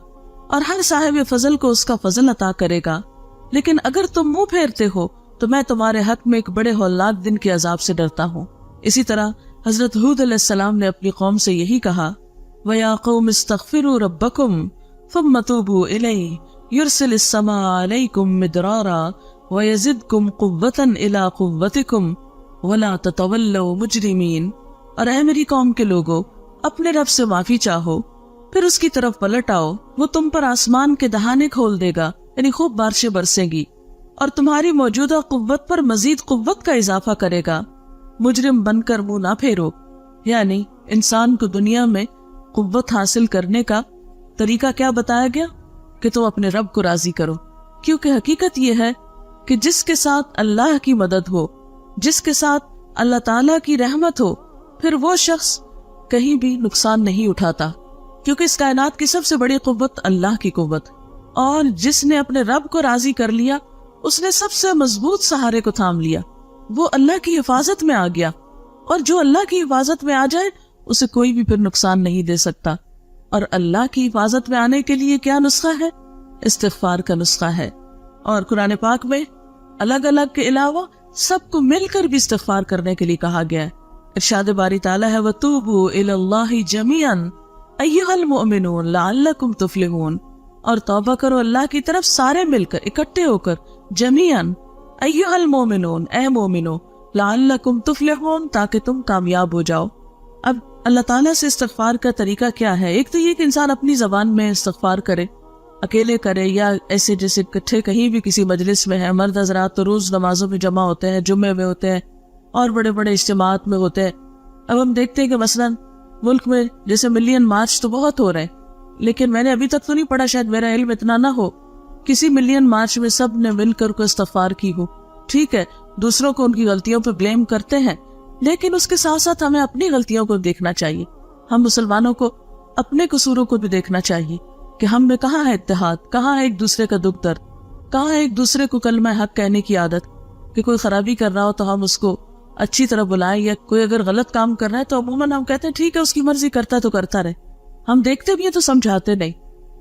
اور ہر صاحب فضل کو اس کا فضل عطا کرے گا. لیکن اگر تم منہ پھیرتے ہو تو میں تمہارے حق میں ایک بڑے ہولناک دن کے عذاب سے ڈرتا ہوں. اسی طرح حضرت ہود علیہ السلام نے اپنی قوم سے یہی کہا وَيَا قَوْمِ اسْتَغْفِرُوا رَبَّكُمْ ثُمَّ تُوبُوا إِلَيْهِ يُرْسِلِ السَّمَاءَ عَلَيْكُمْ مِدْرَارًا وَيَزِدْكُمْ قُوَّةً إِلَىٰ قُوَّتِكُمْ وَلَا تَتَوَلَّوْا مُجْرِمِينَ. اور اے میری قوم کے لوگو، اپنے رب سے معافی چاہو پھر اس کی طرف پلٹ آؤ، وہ تم پر آسمان کے دہانے کھول دے گا، یعنی خوب بارشیں برسیں گی اور تمہاری موجودہ قوت پر مزید قوت کا اضافہ کرے گا. مجرم بن کر منہ نہ پھیرو. یعنی انسان کو دنیا میں قوت حاصل کرنے کا طریقہ کیا بتایا گیا کہ تم اپنے رب کو راضی کرو، کیونکہ حقیقت یہ ہے کہ جس کے ساتھ اللہ کی مدد ہو، جس کے ساتھ اللہ تعالیٰ کی رحمت ہو، پھر وہ شخص کہیں بھی نقصان نہیں اٹھاتا، کیونکہ اس کائنات کی سب سے بڑی قوت اللہ کی قوت. اور جس نے اپنے رب کو راضی کر لیا اس نے سب سے مضبوط سہارے کو تھام لیا، وہ اللہ کی حفاظت میں آ گیا. اور جو اللہ کی حفاظت میں آ جائے اسے کوئی بھی پھر نقصان نہیں دے سکتا. اور اللہ کی حفاظت میں آنے کے لیے کیا نسخہ ہے؟ استغفار کا نسخہ ہے. اور قرآن پاک میں الگ الگ کے علاوہ سب کو مل کر بھی استغفار کرنے کے لیے کہا گیا ہے. ارشاد باری تعالیٰ ہے وَتُوبُوا إِلَى اللَّهِ جَمِيعًا أَيُّهَا الْمُؤْمِنُونَ لَعَلَّكُمْ تُفْلِحُونَ. اور توبہ کرو اللہ کی طرف سارے مل کر، اکٹھے ہو کر. جمیعاً ایھا المؤمنون، اے مومنو، لعلکم تفلحون، تاکہ تم کامیاب ہو جاؤ. اب اللہ تعالیٰ سے استغفار کا طریقہ کیا ہے؟ ایک تو یہ کہ انسان اپنی زبان میں استغفار کرے، اکیلے کرے یا ایسے جیسے اکٹھے کہیں بھی کسی مجلس میں ہے. مرد حضرات تو روز نمازوں میں جمع ہوتے ہیں، جمعے میں ہوتے ہیں اور بڑے بڑے اجتماعات میں ہوتے ہیں. اب ہم دیکھتے ہیں کہ مثلاً ملک میں جیسے ملین مارچ تو بہت ہو رہے ہیں، لیکن میں نے ابھی تک تو نہیں پڑھا، شاید میرا علم اتنا نہ ہو، کسی ملین مارچ میں سب نے مل کر کو استغفار کی ہو. ٹھیک ہے، دوسروں کو ان کی غلطیوں پہ بلیم کرتے ہیں، لیکن اس کے ساتھ ساتھ ہمیں اپنی غلطیوں کو دیکھنا چاہیے. ہم مسلمانوں کو اپنے قصوروں کو بھی دیکھنا چاہیے کہ ہم میں کہاں ہے اتحاد، کہاں ہے ایک دوسرے کا دکھ درد، کہاں ہے ایک دوسرے کو کلمہ حق کہنے کی عادت. کہ کوئی خرابی کر رہا ہو تو ہم اس کو اچھی طرح بلائیں، یا کوئی اگر غلط کام کر رہا ہے تو عموماً ہم کہتے ہیں ٹھیک ہے اس کی مرضی، کرتا ہے تو کرتا رہے. ہم دیکھتے بھی ہیں تو سمجھاتے نہیں.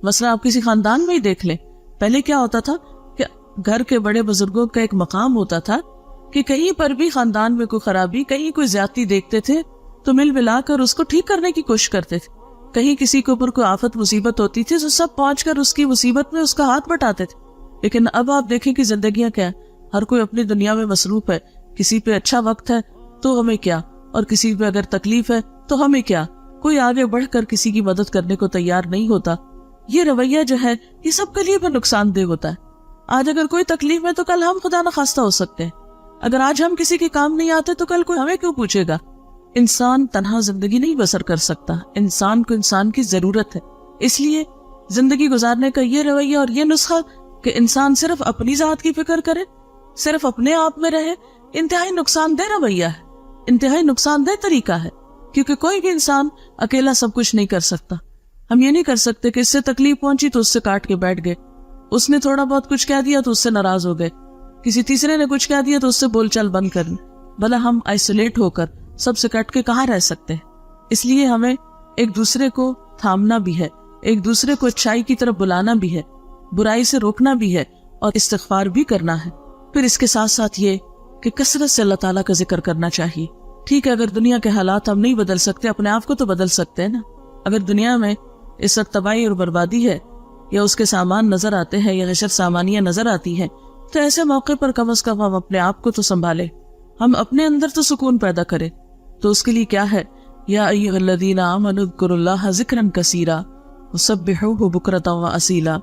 مثلا آپ کسی خاندان میں ہی دیکھ لیں، پہلے کیا ہوتا تھا کہ گھر کے بڑے بزرگوں کا ایک مقام ہوتا تھا کہ کہیں پر بھی خاندان میں کوئی خرابی، کہیں کوئی زیادتی دیکھتے تھے تو مل ملا کر اس کو ٹھیک کرنے کی کوشش کرتے تھے. کہیں کسی کے اوپر کوئی آفت مصیبت ہوتی تھی تو سب پہنچ کر اس کی مصیبت میں اس کا ہاتھ بٹاتے تھے. لیکن اب آپ دیکھیں کہ زندگیاں کیا ہیں، ہر کوئی اپنی دنیا میں مصروف ہے. کسی پہ اچھا وقت ہے تو ہمیں کیا، اور کسی پہ اگر تکلیف ہے تو ہمیں کیا. کوئی آگے بڑھ کر کسی کی مدد کرنے کو تیار نہیں ہوتا. یہ رویہ جو ہے یہ سب کے لیے نقصان دہ ہوتا ہے. آج اگر کوئی تکلیف ہے تو کل ہم خدا نخواستہ ہو سکتے ہیں. اگر آج ہم کسی کے کام نہیں آتے تو کل کوئی ہمیں کیوں پوچھے گا. انسان تنہا زندگی نہیں بسر کر سکتا، انسان کو انسان کی ضرورت ہے. اس لیے زندگی گزارنے کا یہ رویہ اور یہ نسخہ کہ انسان صرف اپنی ذات کی فکر کرے، صرف اپنے آپ میں رہے، انتہائی نقصان دہ رویہ ہے، انتہائی نقصان دہ طریقہ ہے. کیونکہ کوئی بھی انسان اکیلا سب کچھ نہیں کر سکتا. ہم یہ نہیں کر سکتے کہ اس سے تکلیف پہنچی تو اس سے کاٹ کے بیٹھ گئے, اس نے تھوڑا بہت کچھ کہہ دیا تو اس سے ناراض ہو گئے, کسی تیسرے نے کچھ کہہ دیا تو اس سے بول چال بند کرنی. بھلا ہم آئسولیٹ ہو کر سب سے کٹ کے کہاں رہ سکتے ہیں؟ اس لیے ہمیں ایک دوسرے کو تھامنا بھی ہے, ایک دوسرے کو اچھائی کی طرف بلانا بھی ہے, برائی سے روکنا بھی ہے اور استغفار بھی کرنا ہے. پھر اس کے ساتھ ساتھ یہ کہ کثرت سے اللہ تعالیٰ کا ذکر کرنا چاہیے. ٹھیک ہے, اگر دنیا کے حالات ہم نہیں بدل سکتے, اپنے آپ کو تو بدل سکتے ہیں نا. اگر دنیا میں اس وقت تباہی اور بربادی ہے, یا اس کے سامان نظر آتے ہیں, یا غشر سامانیاں نظر آتی ہیں, تو ایسے موقع پر کم از کم ہم اپنے آپ کو تو سنبھالیں, ہم اپنے اندر تو سکون پیدا کریں. تو اس کے لیے کیا ہے, یا ایھا الذین آمنوا اذکروا اللہ ذکرا کثیرا وسبحوہ بکرۃ واصیلا.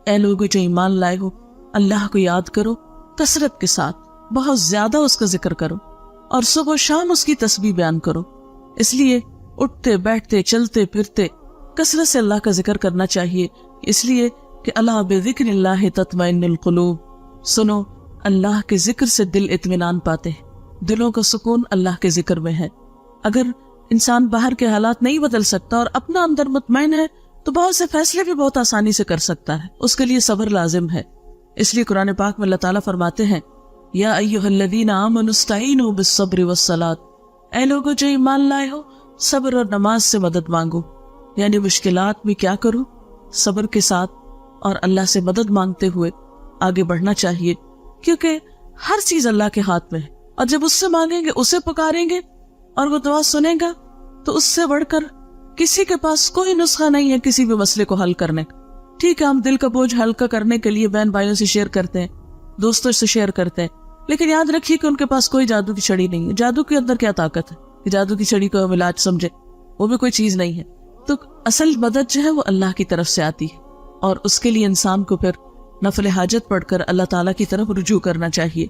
اے لوگو جو ایمان لائے ہو, اللہ کو یاد کرو کثرت کے ساتھ, بہت زیادہ اس کا ذکر کرو, اور صبح و شام اس کی تسبیح بیان کرو. اس لیے اٹھتے بیٹھتے چلتے پھرتے کثرت سے اللہ کا ذکر کرنا چاہیے, اس لیے کہ الا بذکر اللہ تطمئن القلوب. سنو, اللہ کے ذکر سے دل اطمینان پاتے ہیں, دلوں کا سکون اللہ کے ذکر میں ہے. اگر انسان باہر کے حالات نہیں بدل سکتا اور اپنا اندر مطمئن ہے تو بہت سے فیصلے بھی بہت آسانی سے کر سکتا ہے. اس کے لیے صبر لازم ہے. اس لیے قرآن پاک میں اللہ تعالیٰ فرماتے ہیں, یا ایھا الذین آمنوا استعینوا بالصبر والصلاۃ. اے لوگو جو ایمان لائے ہو, صبر اور نماز سے مدد مانگو. یعنی مشکلات میں کیا کرو, صبر کے ساتھ اور اللہ سے مدد مانگتے ہوئے آگے بڑھنا چاہیے, کیونکہ ہر چیز اللہ کے ہاتھ میں ہے. اور جب اس سے مانگیں گے, اسے پکاریں گے اور وہ دعا سنے گا, تو اس سے بڑھ کر کسی کے پاس کوئی نسخہ نہیں ہے کسی بھی مسئلے کو حل کرنے کا. ٹھیک ہے, ہم دل کا بوجھ ہلکا کرنے کے لیے بہن بھائیوں سے شیئر کرتے ہیں, دوستوں سے شیئر کرتے ہیں, لیکن یاد رکھیے کہ ان کے پاس کوئی جادو کی چھڑی نہیں ہے. جادو کے اندر کیا طاقت ہے کہ جادو کی چھڑی کو ہم علاج سمجھے, وہ بھی کوئی چیز نہیں ہے. تو اصل مدد جو ہے وہ اللہ کی طرف سے آتی ہے, اور اس کے لیے انسان کو پھر نفل حاجت پڑھ کر اللہ تعالیٰ کی طرف رجوع کرنا چاہیے.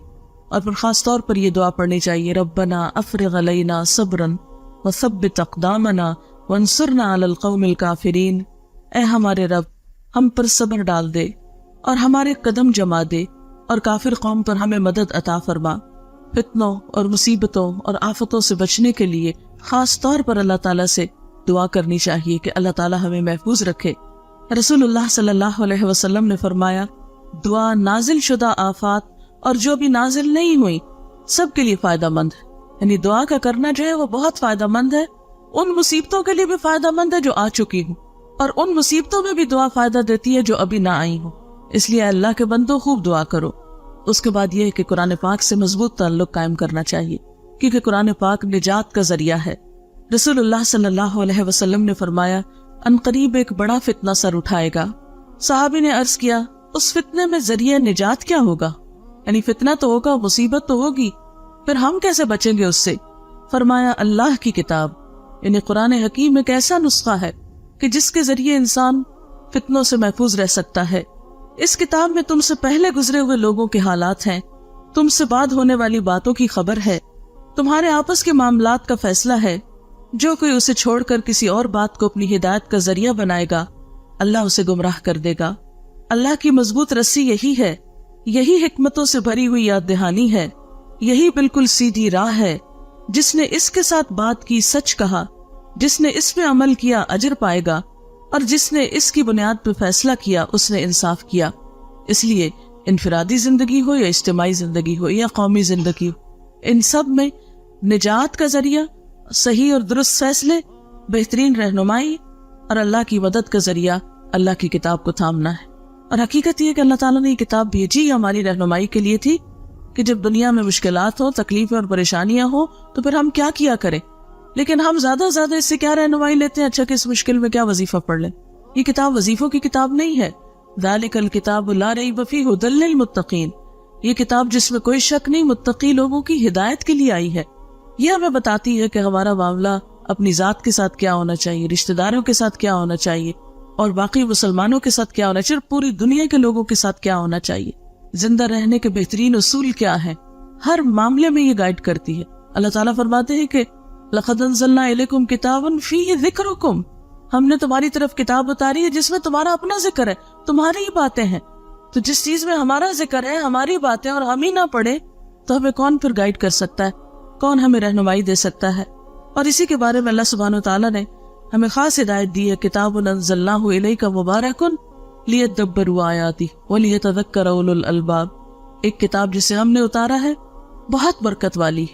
اور پھر خاص طور پر یہ دعا پڑھنی چاہیے, ربنا افرغ علینا صبرا وثبت اقدامنا وانصرنا علی القوم الکافرین. اے ہمارے رب, ہم پر صبر ڈال دے اور ہمارے قدم جما دے, اور کافر قوم پر ہمیں مدد عطا فرما. فتنوں اور مصیبتوں اور آفتوں سے بچنے کے لیے خاص طور پر اللہ تعالیٰ سے دعا کرنی چاہیے کہ اللہ تعالیٰ ہمیں محفوظ رکھے. رسول اللہ صلی اللہ علیہ وسلم نے فرمایا, دعا نازل شدہ آفات اور جو بھی نازل نہیں ہوئی سب کے لیے فائدہ مند ہے. یعنی دعا کا کرنا جو ہے وہ بہت فائدہ مند ہے. ان مصیبتوں کے لیے بھی فائدہ مند ہے جو آ چکی ہوں, اور ان مصیبتوں میں بھی دعا فائدہ دیتی ہے جو ابھی نہ آئی ہوں. اس لیے اللہ کے بندوں خوب دعا کرو. اس کے بعد یہ ہے کہ قرآن پاک سے مضبوط تعلق قائم کرنا چاہیے, کیونکہ قرآن پاک نجات کا ذریعہ ہے. رسول اللہ صلی اللہ علیہ وسلم نے فرمایا, ان قریب ایک بڑا فتنہ سر اٹھائے گا. صحابی نے عرض کیا, اس فتنے میں ذریعہ نجات کیا ہوگا؟ یعنی فتنہ تو ہوگا, مصیبت تو ہوگی, پھر ہم کیسے بچیں گے اس سے؟ فرمایا, اللہ کی کتاب یعنی قرآن حکیم ایک ایسا نسخہ ہے کہ جس کے ذریعے انسان فتنوں سے محفوظ رہ سکتا ہے. اس کتاب میں تم سے پہلے گزرے ہوئے لوگوں کے حالات ہیں, تم سے بعد ہونے والی باتوں کی خبر ہے, تمہارے آپس کے معاملات کا فیصلہ ہے. جو کوئی اسے چھوڑ کر کسی اور بات کو اپنی ہدایت کا ذریعہ بنائے گا, اللہ اسے گمراہ کر دے گا. اللہ کی مضبوط رسی یہی ہے, یہی حکمتوں سے بھری ہوئی یاد دہانی ہے, یہی بالکل سیدھی راہ ہے. جس نے اس کے ساتھ بات کی سچ کہا, جس نے اس میں عمل کیا اجر پائے گا, اور جس نے اس کی بنیاد پہ فیصلہ کیا اس نے انصاف کیا. اس لیے انفرادی زندگی ہو یا اجتماعی زندگی ہو یا قومی زندگی ہو, ان سب میں نجات کا ذریعہ صحیح اور درست فیصلے, بہترین رہنمائی اور اللہ کی مدد کا ذریعہ اللہ کی کتاب کو تھامنا ہے. اور حقیقت یہ کہ اللہ تعالیٰ نے یہ کتاب بھیجی ہماری رہنمائی کے لیے تھی کہ جب دنیا میں مشکلات ہو, تکلیفیں اور پریشانیاں ہوں تو پھر ہم کیا کریں. لیکن ہم زیادہ اس سے کیا رہنمائی لیتے ہیں, اچھا کہ اس مشکل میں کیا وظیفہ پڑھ لیں. یہ کتاب وظیفوں کی کتاب نہیں ہے. ذالک الکتاب لا ریب فیہ ھدی للمتقین, یہ کتاب جس میں کوئی شک نہیں متقی لوگوں کی ہدایت کے لیے آئی ہے. یہ ہمیں بتاتی ہے کہ ہمارا معاملہ اپنی ذات کے ساتھ کیا ہونا چاہیے, رشتہ داروں کے ساتھ کیا ہونا چاہیے, اور باقی مسلمانوں کے ساتھ کیا ہونا چاہیے, پوری دنیا کے لوگوں کے ساتھ کیا ہونا چاہیے. زندہ رہنے کے بہترین اصول کیا ہیں, ہر معاملے میں یہ گائیڈ کرتی ہے. اللہ تعالیٰ فرماتے ہیں کہ لَقَدْ أَنزَلْنَا إِلَيْكُمْ كِتَابًا فِيهِ ذِكْرُكُمْ, ہم نے تمہاری طرف کتاب اتاری ہے جس میں تمہارا اپنا ذکر ہے, تمہاری ہی باتیں ہیں. تو جس چیز میں ہمارا ذکر ہے, ہماری باتیں, اور ہم ہی نہ پڑھے تو ہمیں کون پھر گائیڈ کر سکتا ہے, کون ہمیں رہنمائی دے سکتا ہے. اور اسی کے بارے میں اللہ سبحانہ وتعالیٰ نے ہمیں خاص ہدایت دی ہے، کتاب انزلناہ الیک مبارک لیدبروا آیاتہ ولیتذکر اولو الالباب، ایک کتاب جسے ہم نے اتارا ہے بہت برکت والی،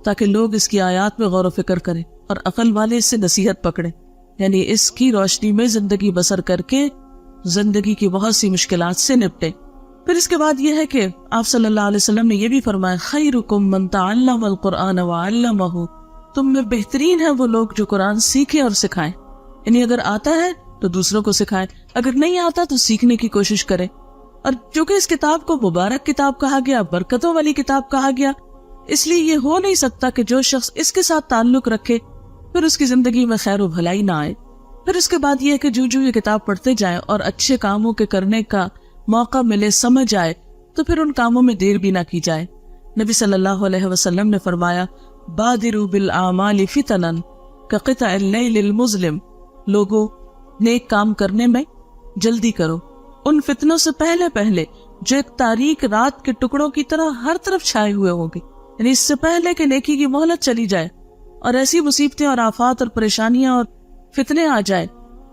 تاکہ لوگ اس کی آیات میں غور و فکر کریں اور عقل والے اس سے نصیحت پکڑیں، یعنی اس کی روشنی میں زندگی بسر کر کے زندگی کی بہت سی مشکلات سے نپٹیں۔ پھر اس کے بعد یہ ہے کہ آپ صلی اللہ علیہ وسلم نے یہ بھی فرمایا، خیرکم من تعلم القرآن وعلمہ، تم میں بہترین ہیں وہ لوگ جو قرآن سیکھیں اور سکھائیں، یعنی اگر آتا ہے تو دوسروں کو سکھائیں، اگر نہیں آتا تو سیکھنے کی کوشش کریں۔ اور چونکہ اس کتاب کو مبارک کتاب کہا گیا، برکتوں والی کتاب کہا گیا، اس لیے یہ ہو نہیں سکتا کہ جو شخص اس کے ساتھ تعلق رکھے پھر اس کی زندگی میں خیر و بھلائی نہ آئے۔ پھر اس کے بعد یہ ہے کہ جو یہ کتاب پڑھتے جائیں اور اچھے کاموں کے کرنے کا موقع ملے، سمجھ آئے، تو پھر ان کاموں میں دیر بھی نہ کی جائے۔ نبی صلی اللہ علیہ وسلم نے فرمایا، بادروا بالاعمال فتنا کقطع اللیل المظلم، لوگوں نیک کام کرنے میں جلدی کرو ان فتنوں سے پہلے جو ایک تاریک رات کے ٹکڑوں کی طرح ہر طرف چھائے ہوئے ہوں گے، یعنی اس سے پہلے کہ نیکی کی مہلت چلی جائے اور ایسی مصیبتیں اور آفات اور پریشانیاں اور فتنے آ جائے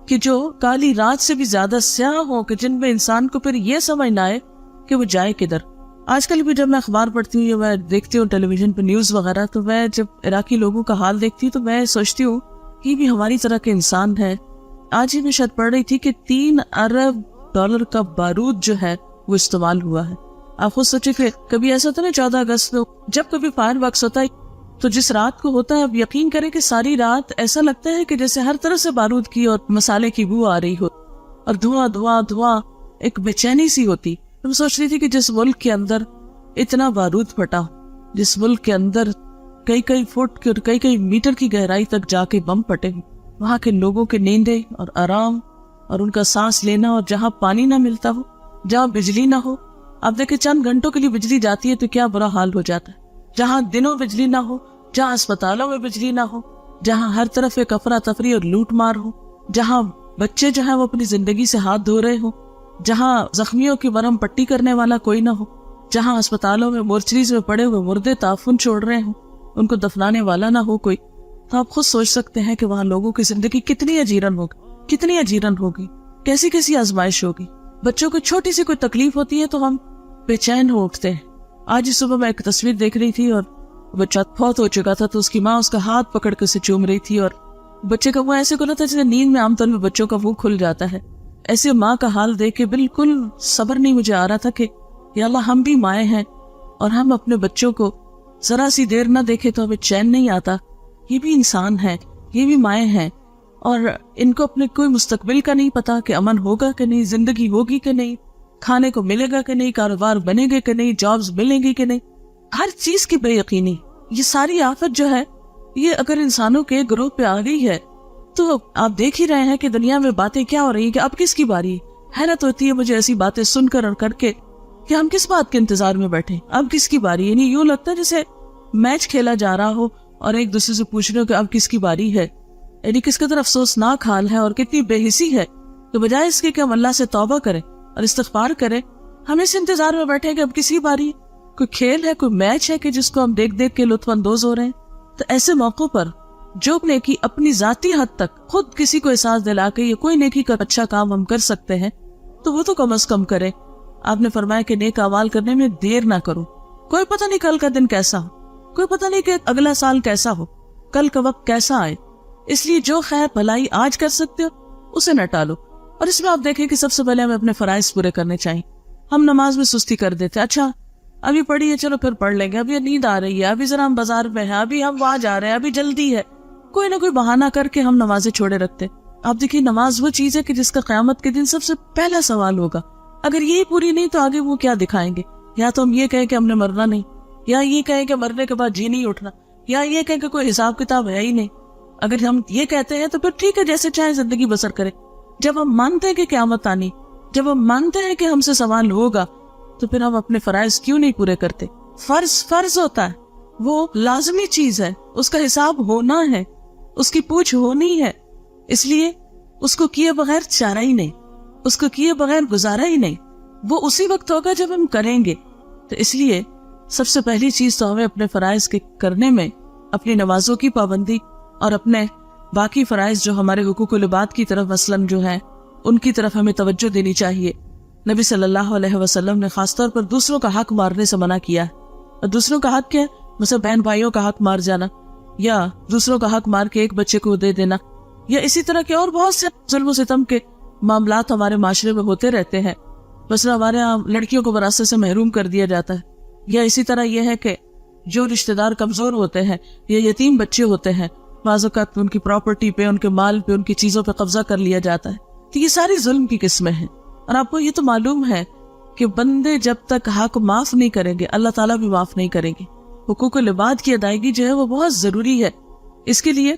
کہ جو کالی رات سے بھی زیادہ سیاہ ہوں، کہ جن میں انسان کو پھر یہ سمجھ نہ آئے کہ وہ جائے کدھر۔ آج کل بھی جب میں اخبار پڑھتی ہوں یا میں دیکھتی ہوں ٹیلی ویژن پہ نیوز وغیرہ، تو میں جب عراقی لوگوں کا حال دیکھتی ہوں تو میں سوچتی ہوں کہ بھی ہماری طرح کے انسان ہے۔ آج ہی میں شاید پڑھ رہی تھی کہ 3 ارب ڈالر کا بارود جو ہے وہ استعمال ہوا ہے۔ آپ خود سوچے کہ کبھی ایسا ہوتا ہے نا 14 اگست کو جب کبھی فائر ورکس ہوتا ہے تو جس رات کو ہوتا ہے، اب یقین کریں کہ ساری رات ایسا لگتا ہے کہ جیسے ہر طرف سے بارود کی اور مسالے کی بو آ رہی ہو اور دھواں دھواں دھواں، ایک بے چینی سی ہوتی۔ میں سوچ رہی تھی کہ جس ملک کے اندر اتنا بارود پھٹا، جس ملک کے اندر کئی فٹ کی اور کئی میٹر کی گہرائی تک جا کے بم پھٹے، وہاں کے لوگوں کے نیندیں اور آرام اور ان کا سانس لینا، اور جہاں پانی نہ ملتا ہو، جہاں بجلی نہ ہو، آپ دیکھیں چند گھنٹوں کے لیے بجلی جاتی ہے تو کیا برا حال ہو جاتا ہے، جہاں دنوں بجلی نہ ہو، جہاں اسپتالوں میں بجلی نہ ہو، جہاں ہر طرف ایک افراتفری اور لوٹ مار ہو، جہاں بچے جو ہیں وہ اپنی زندگی سے ہاتھ دھو رہے ہوں، جہاں زخمیوں کی مرہم پٹی کرنے والا کوئی نہ ہو، جہاں اسپتالوں میں مورچریز میں پڑے ہوئے مردے تعفن چھوڑ رہے ہوں، ان کو دفنانے والا نہ ہو کوئی، تو آپ خود سوچ سکتے ہیں کہ وہاں لوگوں کی زندگی کتنی اجیرن ہوگی، کیسی آزمائش ہوگی۔ بچوں کو چھوٹی سی کوئی تکلیف ہوتی ہے تو ہم بے چین ہو اٹھتے ہیں۔ آج ہی صبح میں ایک تصویر دیکھ رہی تھی اور بچہ فوت ہو چکا تھا، تو اس کی ماں اس کا ہاتھ پکڑ کے اسے چوم رہی تھی، اور بچے کا منہ ایسے کھلا تھا جیسے نیند میں عام طور میں بچوں کا منہ کھل جاتا ہے۔ ایسے ماں کا حال دیکھ کے بالکل صبر نہیں مجھے آ رہا تھا کہ یا اللہ، ہم بھی مائیں ہیں اور ہم اپنے بچوں کو ذرا سی دیر نہ دیکھے تو ہمیں چین نہیں آتا۔ یہ بھی انسان ہے، یہ بھی مائیں ہیں، اور ان کو اپنے کوئی مستقبل کا نہیں پتا کہ امن ہوگا کہ نہیں، زندگی ہوگی کہ نہیں، کھانے کو ملے گا کہ نہیں، کاروبار بنے گے کہ نہیں، جابز ملیں گی کہ نہیں، ہر چیز کی بے یقینی۔ یہ ساری آفت جو ہے یہ اگر انسانوں کے گروہ پہ آ گئی ہے تو آپ دیکھ ہی رہے ہیں کہ دنیا میں باتیں کیا ہو رہی ہیں کہ اب کس کی باری ہے۔ حیرت ہوتی ہے مجھے ایسی باتیں سن کر اور کر کے کہ ہم کس بات کے انتظار میں بیٹھے، اب کس کی باری، یعنی یوں لگتا ہے جیسے میچ کھیلا جا رہا ہو اور ایک دوسرے سے پوچھ رہے ہو کہ اب کس کی باری ہے، یعنی کس قدر افسوسناک حال ہے اور کتنی بے حسی ہے کہ بجائے اس کے کہ ہم اللہ سے توبہ کریں اور استغفار کریں، ہم اس انتظار میں بیٹھے کہ اب کسی باری، کوئی کھیل ہے، کوئی میچ ہے کہ جس کو ہم دیکھ کے لطف اندوز ہو رہے ہیں۔ تو ایسے موقعوں پر جو نیکی اپنی ذاتی حد تک خود کسی کو احساس دلا کے یہ کوئی نیکی کا اچھا کام ہم کر سکتے ہیں تو وہ تو کم از کم کریں۔ آپ نے فرمایا کہ نیک اعمال کرنے میں دیر نہ کرو، کوئی پتہ نہیں کل کا دن کیسا ہو، کوئی پتہ نہیں کہ اگلا سال کیسا ہو، کل کا وقت کیسا آئے، اس لیے جو خیر بھلائی آج کر سکتے ہو اسے نہ ٹالو۔ اور اس میں آپ دیکھیں کہ سب سے پہلے ہمیں اپنے فرائض پورے کرنے چاہیے۔ ہم نماز میں سستی کر دیتے، اچھا ابھی پڑھی ہے چلو پھر پڑھ لیں گے، ابھی نیند آ رہی ہے، ابھی ذرا ہم بازار میں ہیں، ابھی ہم وہاں جا رہے ہیں، ابھی جلدی ہے، کوئی نہ کوئی بہانہ کر کے ہم نمازیں چھوڑے رکھتے۔ آپ دیکھیے نماز وہ چیز ہے کہ جس کا قیامت کے دن سب سے پہلا سوال ہوگا، اگر یہی پوری نہیں تو آگے وہ کیا دکھائیں گے؟ یا تو ہم یہ کہیں کہ ہم نے مرنا نہیں، یا یہ کہیں کہ مرنے کے بعد جی نہیں اٹھنا، یا یہ کہیں کہ کوئی حساب کتاب ہے ہی نہیں۔ اگر ہم یہ کہتے ہیں تو پھر ٹھیک ہے، جیسے چاہے زندگی بسر کرے۔ جب ہم مانتے ہیں کہ قیامت آنی، جب ہم مانتے ہیں کہ ہم سے سوال ہوگا، تو پھر ہم اپنے فرائض کیوں نہیں پورے کرتے؟ فرض ہوتا ہے، وہ لازمی چیز ہے، اس کا حساب ہونا ہے، اس کی پوچھ ہونی ہے، اس لیے اس کو کیے بغیر چارہ ہی نہیں، اس کو کیے بغیر گزارا ہی نہیں، وہ اسی وقت ہوگا جب ہم کریں گے۔ تو اس لیے سب سے پہلی چیز تو ہمیں اپنے فرائض کے کرنے میں، اپنی نمازوں کی پابندی اور اپنے باقی فرائض جو ہمارے حقوق العباد کی طرف مثلاً جو ہے ان کی طرف ہمیں توجہ دینی چاہیے. نبی صلی اللہ علیہ وسلم نے خاص طور پر دوسروں کا حق مارنے سے منع کیا ہے. اور دوسروں کا حق کیا ہے؟ مثلا بہن بھائیوں کا حق مار جانا، یا دوسروں کا حق مار کے ایک بچے کو دے دینا، یا اسی طرح کے اور بہت سے ظلم و ستم کے معاملات ہمارے معاشرے میں ہوتے رہتے ہیں. مثلا ہمارے یہاں لڑکیوں کو وراثت سے محروم کر دیا جاتا ہے، یا اسی طرح یہ ہے کہ جو رشتہ دار کمزور ہوتے ہیں یا یتیم بچے ہوتے ہیں، بعض اوقات ان کی پراپرٹی پہ، ان کے مال پہ، ان کی چیزوں پہ قبضہ کر لیا جاتا ہے. تو یہ ساری ظلم کی قسمیں ہیں. اور آپ کو یہ تو معلوم ہے کہ بندے جب تک حق معاف نہیں کریں گے اللہ تعالیٰ بھی معاف نہیں کریں گے. حقوق العباد کی ادائیگی جو ہے وہ بہت ضروری ہے. اس کے لیے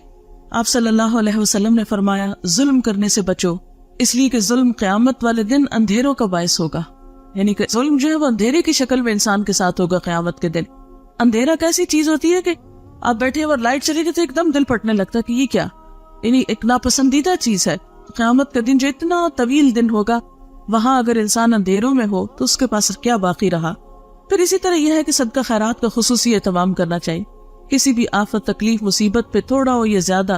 آپ صلی اللہ علیہ وسلم نے فرمایا ظلم کرنے سے بچو، اس لیے کہ ظلم قیامت والے دن اندھیروں کا باعث ہوگا. یعنی کہ ظلم جو ہے وہ اندھیرے کی شکل میں انسان کے ساتھ ہوگا قیامت کے دن. اندھیرا کیسی چیز ہوتی ہے کہ آپ بیٹھے اور لائٹ چلی گئی تو ایک دم دل پھٹنے لگتا ہے کہ یہ کیا، یعنی ایک ناپسندیدہ چیز ہے. قیامت کا دن جو اتنا طویل دن ہوگا، وہاں اگر انسان اندھیروں میں ہو تو اس کے پاس کیا باقی رہا. پھر اسی طرح یہ ہے کہ صدقہ خیرات کا خصوصی اہتمام کرنا چاہیے. کسی بھی آفت، تکلیف، مصیبت پہ تھوڑا ہو یا زیادہ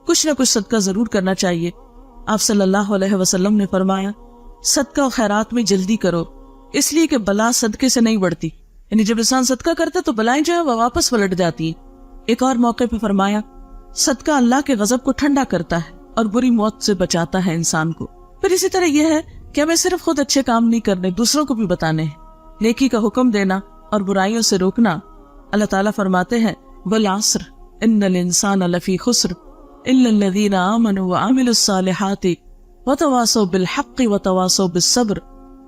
کچھ نہ کچھ صدقہ ضرور کرنا چاہیے. آپ صلی اللہ علیہ وسلم نے فرمایا صدقہ و خیرات میں جلدی کرو، اس لیے کہ بلا صدقے سے نہیں بڑھتی. یعنی جب انسان صدقہ کرتا تو بلائیں جو ہے وہ واپس پلٹ جاتی ہیں. ایک اور موقع پہ فرمایا صدقہ اللہ کے غضب کو ٹھنڈا کرتا ہے اور بری موت سے بچاتا ہے انسان کو. پھر اسی طرح یہ ہے کہ ہمیں صرف خود اچھے کام نہیں کرنے، دوسروں کو بھی بتانے ہیں. نیکی کا حکم دینا اور برائیوں سے روکنا. اللہ تعالیٰ فرماتے ہیں والعصر ان الانسان لفی خسر الا الذین آمنوا وعملوا الصالحات وتواصوا بالحق وتواصوا بالصبر.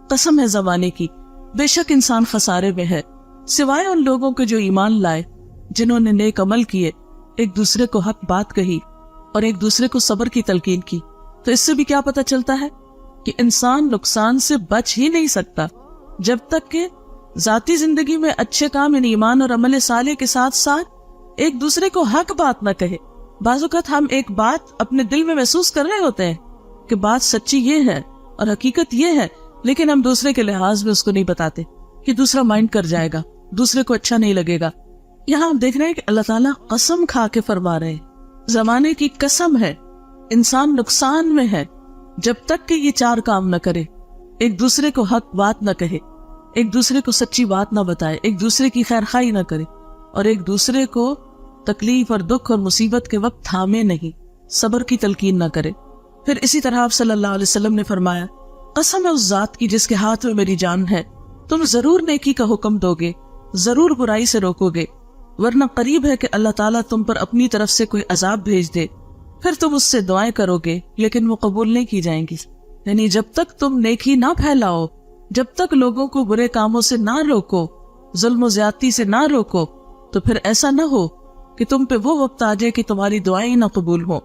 قسم ہے زمانے کی، بے شک انسان خسارے میں ہے سوائے ان لوگوں کے جو ایمان لائے، جنہوں نے نیک عمل کیے، ایک دوسرے کو حق بات کہی اور ایک دوسرے کو صبر کی تلقین کی. تو اس سے بھی کیا پتہ چلتا ہے کہ انسان نقصان سے بچ ہی نہیں سکتا جب تک کہ ذاتی زندگی میں اچھے کام یعنی ایمان اور عمل صالح کے ساتھ ساتھ ایک دوسرے کو حق بات نہ کہے. بعض اوقات ہم ایک بات اپنے دل میں محسوس کر رہے ہوتے ہیں کہ بات سچی یہ ہے اور حقیقت یہ ہے، لیکن ہم دوسرے کے لحاظ میں اس کو نہیں بتاتے کہ دوسرا مائنڈ کر جائے گا، دوسرے کو اچھا نہیں لگے گا. یہاں ہم دیکھ رہے ہیں کہ اللہ تعالیٰ قسم کھا کے فرما رہے ہیں، زمانے کی قسم ہے، انسان نقصان میں ہے جب تک کہ یہ چار کام نہ کرے. ایک دوسرے کو حق بات نہ کہے، ایک دوسرے کو سچی بات نہ بتائے، ایک دوسرے کی خیر خواہی نہ کرے، اور ایک دوسرے کو تکلیف اور دکھ اور مصیبت کے وقت تھامے نہیں، صبر کی تلقین نہ کرے. پھر اسی طرح آپ صلی اللہ علیہ وسلم نے فرمایا قسم ہے اس ذات کی جس کے ہاتھ میں میری جان ہے، تم ضرور نیکی کا حکم دو گے، ضرور برائی سے روکو گے، ورنہ قریب ہے کہ اللہ تعالیٰ تم پر اپنی طرف سے کوئی عذاب بھیج دے، پھر تم اس سے دعائیں کرو گے لیکن وہ قبول نہیں کی جائیں گی. یعنی جب تک تم نیکی نہ پھیلاؤ، جب تک لوگوں کو برے کاموں سے نہ روکو، ظلم و زیادتی سے نہ روکو، تو پھر ایسا نہ ہو کہ تم پہ وہ وقت آ جائے کہ تمہاری دعائیں نہ قبول ہوں.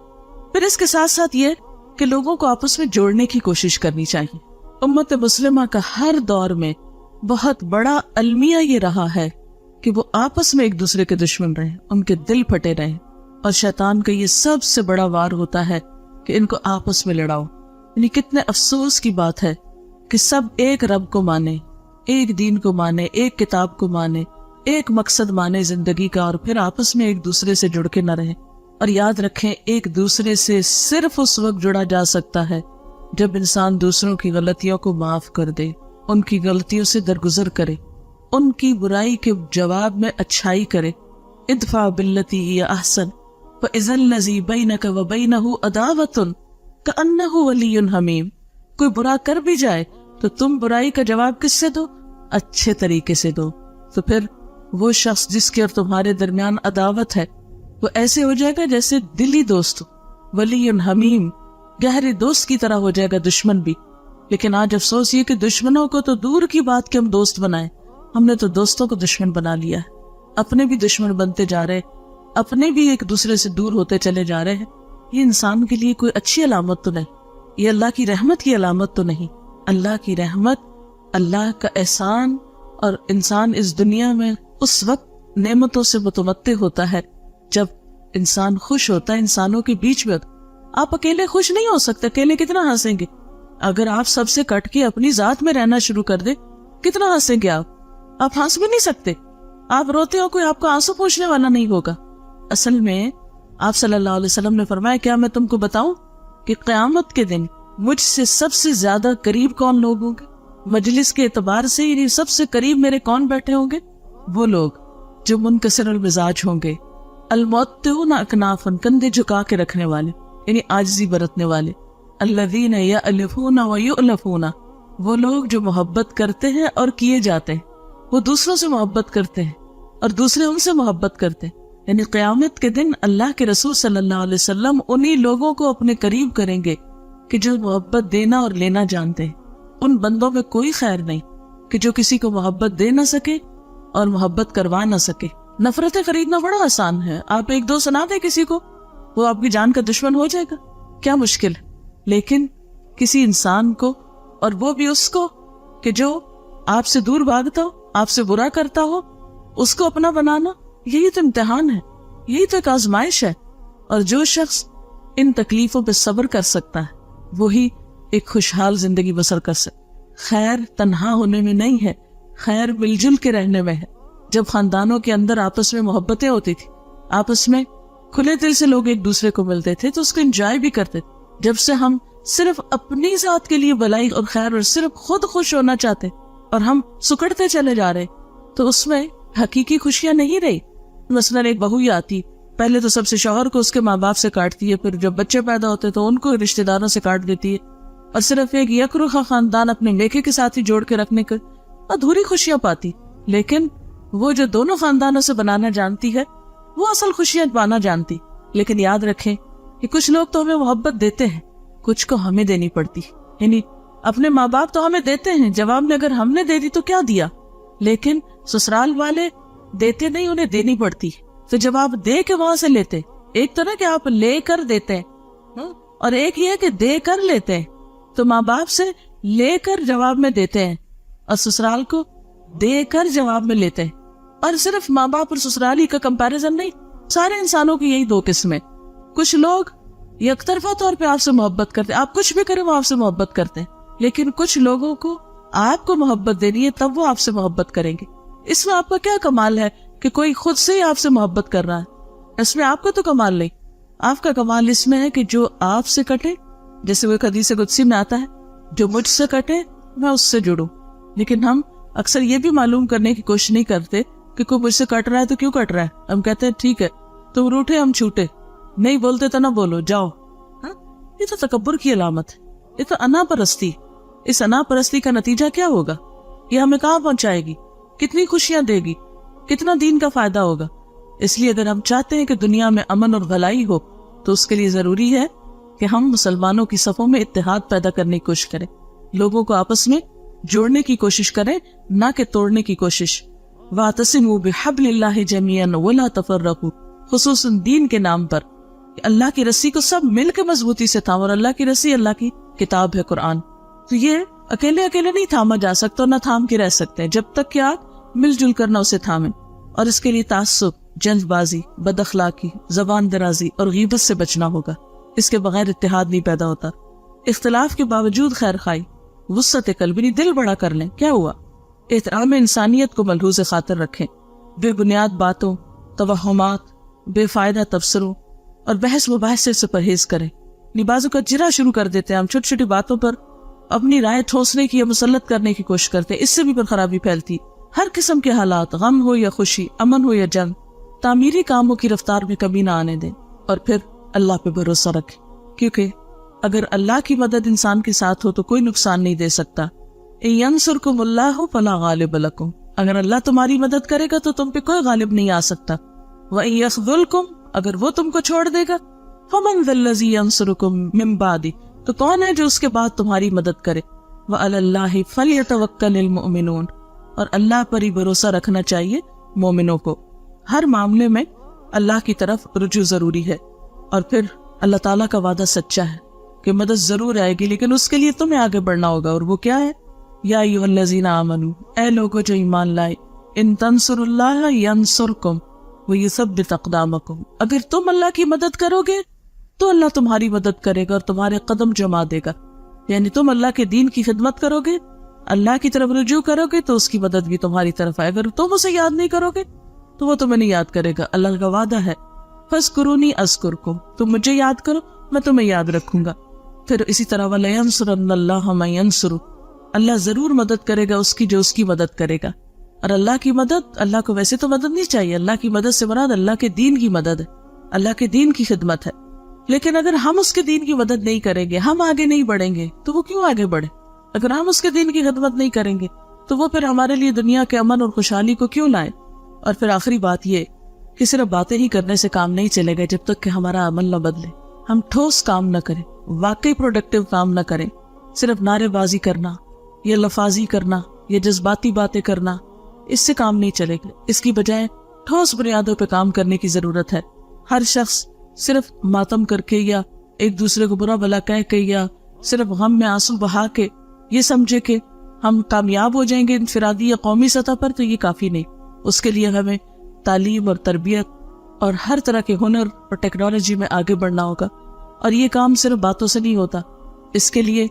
پھر اس کے ساتھ ساتھ یہ کہ لوگوں کو آپس میں جوڑنے کی کوشش کرنی چاہیے. امت مسلمہ کا ہر دور میں بہت بڑا المیہ یہ رہا ہے کہ وہ آپس میں ایک دوسرے کے دشمن رہیں، ان کے دل پھٹے رہیں، اور شیطان کا یہ سب سے بڑا وار ہوتا ہے کہ ان کو آپس میں لڑاؤ. یعنی کتنے افسوس کی بات ہے کہ سب ایک رب کو مانے، ایک دین کو مانے، ایک کتاب کو مانے، ایک مقصد مانے زندگی کا، اور پھر آپس میں ایک دوسرے سے جڑ کے نہ رہیں. اور یاد رکھیں ایک دوسرے سے صرف اس وقت جڑا جا سکتا ہے جب انسان دوسروں کی غلطیوں کو معاف کر دے، ان کی غلطیوں سے درگزر کرے، ان کی برائی کے جواب میں اچھائی کرے. ادفع باللتی ہی احسن فاذا الذی بینک وبینہ عداوۃ کأنہ ولی حمیم. کوئی برا کر بھی جائے تو تم برائی کا جواب کس سے دو؟ اچھے طریقے سے دو. تو پھر وہ شخص جس کے اور تمہارے درمیان عداوت ہے وہ ایسے ہو جائے گا جیسے دلی دوست، ولی حمیم، گہرے دوست کی طرح ہو جائے گا دشمن بھی. لیکن آج افسوس یہ کہ دشمنوں کو تو دور کی بات کہ ہم دوست بنائیں، ہم نے تو دوستوں کو دشمن بنا لیا ہے، اپنے بھی دشمن بنتے جا رہے، اپنے بھی ایک دوسرے سے دور ہوتے چلے جا رہے ہیں. یہ انسان کے لیے کوئی اچھی علامت تو نہیں، یہ اللہ کی رحمت کی علامت تو نہیں. اللہ کی رحمت، اللہ کا احسان، اور انسان اس دنیا میں اس وقت نعمتوں سے متمتع ہوتا ہے جب انسان خوش ہوتا ہے انسانوں کے بیچ میں. آپ اکیلے خوش نہیں ہو سکتے، اکیلے کتنا ہنسیں گے؟ اگر آپ سب سے کٹ کے اپنی ذات میں رہنا شروع کر دیں کتنا ہنسیں گے آپ ہنس بھی نہیں سکتے. آپ روتے ہو، کوئی آپ کو آنسو پوچھنے والا نہیں ہوگا. اصل میں آپ صلی اللہ علیہ وسلم نے فرمایا کیا میں تم کو بتاؤں کہ قیامت کے دن مجھ سے سب سے زیادہ قریب کون لوگ ہوں گے؟ مجلس کے اعتبار سے یعنی سب سے قریب میرے کون بیٹھے ہوں گے؟ وہ لوگ جو منکسر المزاج ہوں گے، المعطئون اکنافا، کندھے جھکا کے رکھنے والے یعنی عاجزی برتنے والے، الذین یألفون ویؤلفون، وہ لوگ جو محبت کرتے ہیں اور کیے جاتے ہیں، وہ دوسروں سے محبت کرتے ہیں اور دوسرے ان سے محبت کرتے ہیں۔ یعنی قیامت کے دن اللہ کے رسول صلی اللہ علیہ وسلم انہی لوگوں کو اپنے قریب کریں گے کہ جو محبت دینا اور لینا جانتے ہیں۔ ان بندوں میں کوئی خیر نہیں کہ جو کسی کو محبت دے نہ سکے اور محبت کروا نہ سکے۔ نفرتیں خریدنا بڑا آسان ہے، آپ ایک دو سنا دیں کسی کو، وہ آپ کی جان کا دشمن ہو جائے گا، کیا مشکل ہے۔ لیکن کسی انسان کو، اور وہ بھی اس کو کہ جو آپ سے دور بھاگتا ہو، آپ سے برا کرتا ہو، اس کو اپنا بنانا، یہی تو امتحان ہے، یہی تو ایک آزمائش ہے۔ اور جو شخص ان تکلیفوں پہ صبر کر سکتا ہے وہی ایک خوشحال زندگی بسر کر سکتا۔ خیر تنہا ہونے میں نہیں ہے، خیر مل جل کے رہنے میں ہے۔ جب خاندانوں کے اندر آپس میں محبتیں ہوتی تھی، آپس میں کھلے دل سے لوگ ایک دوسرے کو ملتے تھے تو اس کو انجوائے بھی کرتے تھے۔ جب سے ہم صرف اپنی ذات کے لیے بھلائی اور خیر اور صرف خود خوش ہونا چاہتے اور ہم سکڑتے چلے جا رہے تو اس میں حقیقی خوشیاں نہیں رہی۔ مثلاً ایک بہو ہی آتی، پہلے تو سب سے شوہر کو اس کے ماں باپ سے کاٹتی ہے، پھر جب بچے پیدا ہوتے تو ان کو رشتہ داروں سے کاٹ دیتی ہے، اور صرف ایک یکرخا خاندان اپنے میکے کے ساتھ ہی جوڑ کے رکھنے کے ادھوری خوشیاں پاتی۔ لیکن وہ جو دونوں خاندانوں سے بنانا جانتی ہے وہ اصل خوشیاں پانا جانتی۔ لیکن یاد رکھیں کہ کچھ لوگ تو ہمیں محبت دیتے ہیں، کچھ کو ہمیں دینی پڑتی، یعنی اپنے ماں باپ تو ہمیں دیتے ہیں، جواب میں اگر ہم نے دے دی تو کیا دیا، لیکن سسرال والے دیتے نہیں، انہیں دینی پڑتی۔ تو جب آپ دے کے وہاں سے لیتے، ایک طرح کہ آپ لے کر دیتے ہیں اور ایک یہ کہ دے کر لیتے ہیں، تو ماں باپ سے لے کر جواب میں دیتے ہیں اور سسرال کو دے کر جواب میں لیتے ہیں۔ اور صرف ماں باپ اور سسرال ہی کا کمپیریزن نہیں، سارے انسانوں کی یہی دو قسمیں۔ کچھ لوگ یک طرفہ طور پہ آپ سے محبت کرتے، آپ کچھ بھی کریں وہ آپ سے محبت کرتے ہیں، لیکن کچھ لوگوں کو آپ کو محبت دینی ہے تب وہ آپ سے محبت کریں گے۔ اس میں آپ کا کیا کمال ہے کہ کوئی خود سے ہی آپ سے محبت کر رہا ہے؟ اس میں آپ کا تو کمال نہیں، آپ کا کمال اس میں ہے کہ جو آپ سے کٹے، جیسے وہ حدیث قدسی میں آتا ہے، جو مجھ سے کٹے میں اس سے جڑوں۔ لیکن ہم اکثر یہ بھی معلوم کرنے کی کوشش نہیں کرتے کہ کوئی مجھ سے کٹ رہا ہے تو کیوں کٹ رہا ہے۔ ہم کہتے ہیں ٹھیک ہے تم روٹھے ہم چھوٹے، نہیں بولتے تو نہ بولو، جاؤ۔ یہ تو تکبر کی علامت ہے، یہ تو انا پرستی۔ اس انا پرستی کا نتیجہ کیا ہوگا؟ یہ ہمیں کہاں پہنچائے گی؟ کتنی خوشیاں دے گی؟ کتنا دین کا فائدہ ہوگا؟ اس لیے اگر ہم چاہتے ہیں کہ دنیا میں امن اور بھلائی ہو تو اس کے لیے ضروری ہے کہ ہم مسلمانوں کی صفوں میں اتحاد پیدا کرنے کی کوشش کریں، لوگوں کو آپس میں جوڑنے کی کوشش کریں، نہ کہ توڑنے کی کوشش۔ وَاعْتَصِمُوا بِحَبْلِ اللَّهِ جَمِيعًا وَلَا تَفَرَّقُوا، خصوصاً دین کے نام پر کہ اللہ کی رسی کو سب مل کے مضبوطی سے تھامو، اور اللہ کی رسی اللہ کی کتاب ہے، قرآن۔ تو یہ اکیلے اکیلے نہیں تھاما جا سکتا اور نہ تھام کے رہ سکتے جب تک کہ آپ مل جل کر نہ اسے تھامیں۔ اور اس کے لیے تعصب، جلد بازی، بد اخلاقی، زبان درازی اور غیبت سے بچنا ہوگا۔ اس کے بغیر اتحاد نہیں پیدا ہوتا۔ اختلاف کے باوجود خیر خواہی، وسعت قلب، دل بڑا کر لیں، کیا ہوا؟ احترام انسانیت کو ملحوظ خاطر رکھیں، بے بنیاد باتوں، توہمات، بے فائدہ تبصروں اور بحث مباحثے سے پرہیز کریں۔ بعضوں کا جرا شروع کر دیتے ہیں، ہم چھوٹی چھوٹی باتوں پر اپنی رائے ٹھوسنے کی یا مسلط کرنے کی کوشش کرتے ہیں، اس سے بھی پر خرابی پھیلتی۔ ہر قسم کے حالات، غم ہو یا خوشی، امن ہو یا جنگ، تعمیری کاموں کی رفتار میں کمی نہ آنے دیں، اور پھر اللہ پہ بھروسہ رکھیں، کیونکہ اگر اللہ کی مدد انسان کے ساتھ ہو تو کوئی نقصان نہیں دے سکتا۔ يَنْصُرْكُمُ اللَّهُ فَلَا غَالِبَ لَكُمْ، اگر اللہ تمہاری مدد کرے گا تو تم پہ کوئی غالب نہیں آ سکتا۔ وَإِن يَخْذُلْكُمْ، اگر وہ تم کو چھوڑ دے گا، فَمَنْ ذَا الَّذِي يَنْصُرُكُمْ مِنْ بَعْدِهِ، تو کون ہے جو اس کے بعد تمہاری مدد کرے؟ وَعَلَى اللَّهِ فَلْيَتَوَكَّلِ الْمُؤْمِنُونَ، اور اللہ پر ہی بھروسہ رکھنا چاہیے مومنوں کو۔ ہر معاملے میں اللہ کی طرف رجوع ضروری ہے، اور پھر اللہ تعالیٰ کا وعدہ سچا ہے کہ مدد ضرور آئے گی، لیکن اس کے لیے تمہیں آگے بڑھنا ہوگا، اور وہ کیا ہے؟ یا ایھا الذین آمنوا، اے لوگو جو ایمان لائے، ان تنصروا اللہ ینصرکم ویثبت اقدامکم، اگر تم اللہ کی مدد کرو گے تو اللہ تمہاری مدد کرے گا اور تمہارے قدم جما دے گا۔ یعنی تم اللہ کے دین کی خدمت کرو گے، اللہ کی طرف رجوع کرو گے تو اس کی مدد بھی تمہاری طرف آئے۔ اگر تم اسے یاد نہیں کرو گے تو وہ تمہیں نہیں یاد کرے گا، اللہ کا وعدہ ہے۔ فَاذْكُرُونِي أَذْكُرْكُمْ، تم مجھے یاد کرو میں تمہیں یاد رکھوں گا۔ پھر اسی طرح وَلَيَنْصُرَنَّ اللَّهُ مَن يَنْصُرُهُ، اللہ ضرور مدد کرے گا اس کی جو اس کی مدد کرے گا۔ اور اللہ کی مدد، اللہ کو ویسے تو مدد نہیں چاہیے، اللہ کی مدد سے مراد اللہ کے دین کی مدد ہے، اللہ کے دین کی خدمت ہے۔ لیکن اگر ہم اس کے دین کی مدد نہیں کریں گے، ہم آگے نہیں بڑھیں گے، تو وہ کیوں آگے بڑھے؟ اگر ہم اس کے دین کی خدمت نہیں کریں گے تو وہ پھر ہمارے لیے دنیا کے امن اور خوشحالی کو کیوں لائے؟ اور پھر آخری بات یہ کہ صرف باتیں ہی کرنے سے کام نہیں چلے گا جب تک کہ ہمارا عمل نہ بدلے، ہم ٹھوس کام نہ کریں، واقعی پروڈکٹیو کام نہ کریں۔ صرف نعرے بازی کرنا یا لفاظی کرنا یا جذباتی باتیں کرنا، اس سے کام نہیں چلے گا۔ اس کی بجائے ٹھوس بنیادوں پہ کام کرنے کی ضرورت ہے۔ ہر شخص صرف ماتم کر کے یا ایک دوسرے کو برا بھلا کہہ کے یا صرف غم میں آنسو بہا کے یہ سمجھے کہ ہم کامیاب ہو جائیں گے انفرادی یا قومی سطح پر، تو یہ کافی نہیں۔ اس کے لیے ہمیں تعلیم اور تربیت اور ہر طرح کے ہنر اور ٹیکنالوجی میں آگے بڑھنا ہوگا، اور یہ کام صرف باتوں سے نہیں ہوتا، اس کے لیے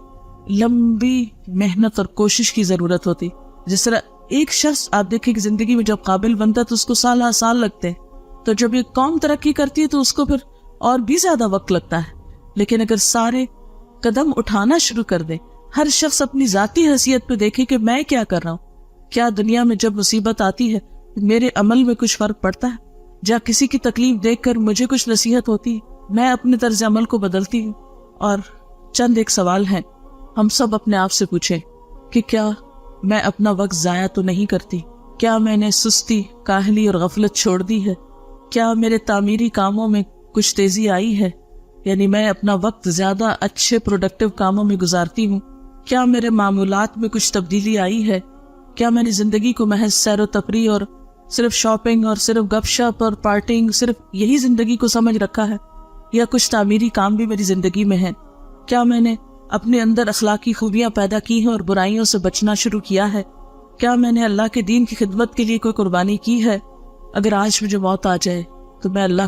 لمبی محنت اور کوشش کی ضرورت ہوتی۔ جس طرح ایک شخص آپ دیکھیں کہ زندگی میں جب قابل بنتا ہے تو اس کو سال لگتے ہیں، تو جب یہ قوم ترقی کرتی ہے تو اس کو پھر اور بھی زیادہ وقت لگتا ہے۔ لیکن اگر سارے قدم اٹھانا شروع کر دیں، ہر شخص اپنی ذاتی حیثیت پہ دیکھے کہ میں کیا کر رہا ہوں، کیا دنیا میں جب مصیبت آتی ہے میرے عمل میں کچھ فرق پڑتا ہے، جا کسی کی تکلیف دیکھ کر مجھے کچھ نصیحت ہوتی ہے، میں اپنے طرز عمل کو بدلتی ہوں۔ اور چند ایک سوال ہیں، ہم سب اپنے آپ سے پوچھیں کہ کیا میں اپنا وقت ضائع تو نہیں کرتی؟ کیا میں نے سستی، کاہلی اور غفلت چھوڑ دی ہے؟ کیا میرے تعمیری کاموں میں کچھ تیزی آئی ہے؟ یعنی میں اپنا وقت زیادہ اچھے پروڈکٹیو کاموں میں گزارتی ہوں؟ کیا میرے معمولات میں کچھ تبدیلی آئی ہے؟ کیا میں نے زندگی کو محض سیر و تفریح اور صرف شاپنگ اور صرف گپ شپ اور پارٹنگ، صرف یہی زندگی کو سمجھ رکھا ہے، یا کچھ تعمیری کام بھی میری زندگی میں ہے؟ کیا میں نے اپنے اندر اخلاقی خوبیاں پیدا کی ہیں اور برائیوں سے بچنا شروع کیا ہے؟ کیا میں نے اللہ کے دین کی خدمت کے لیے کوئی قربانی کی ہے؟ اگر آج مجھے موت آ جائے تو میں اللہ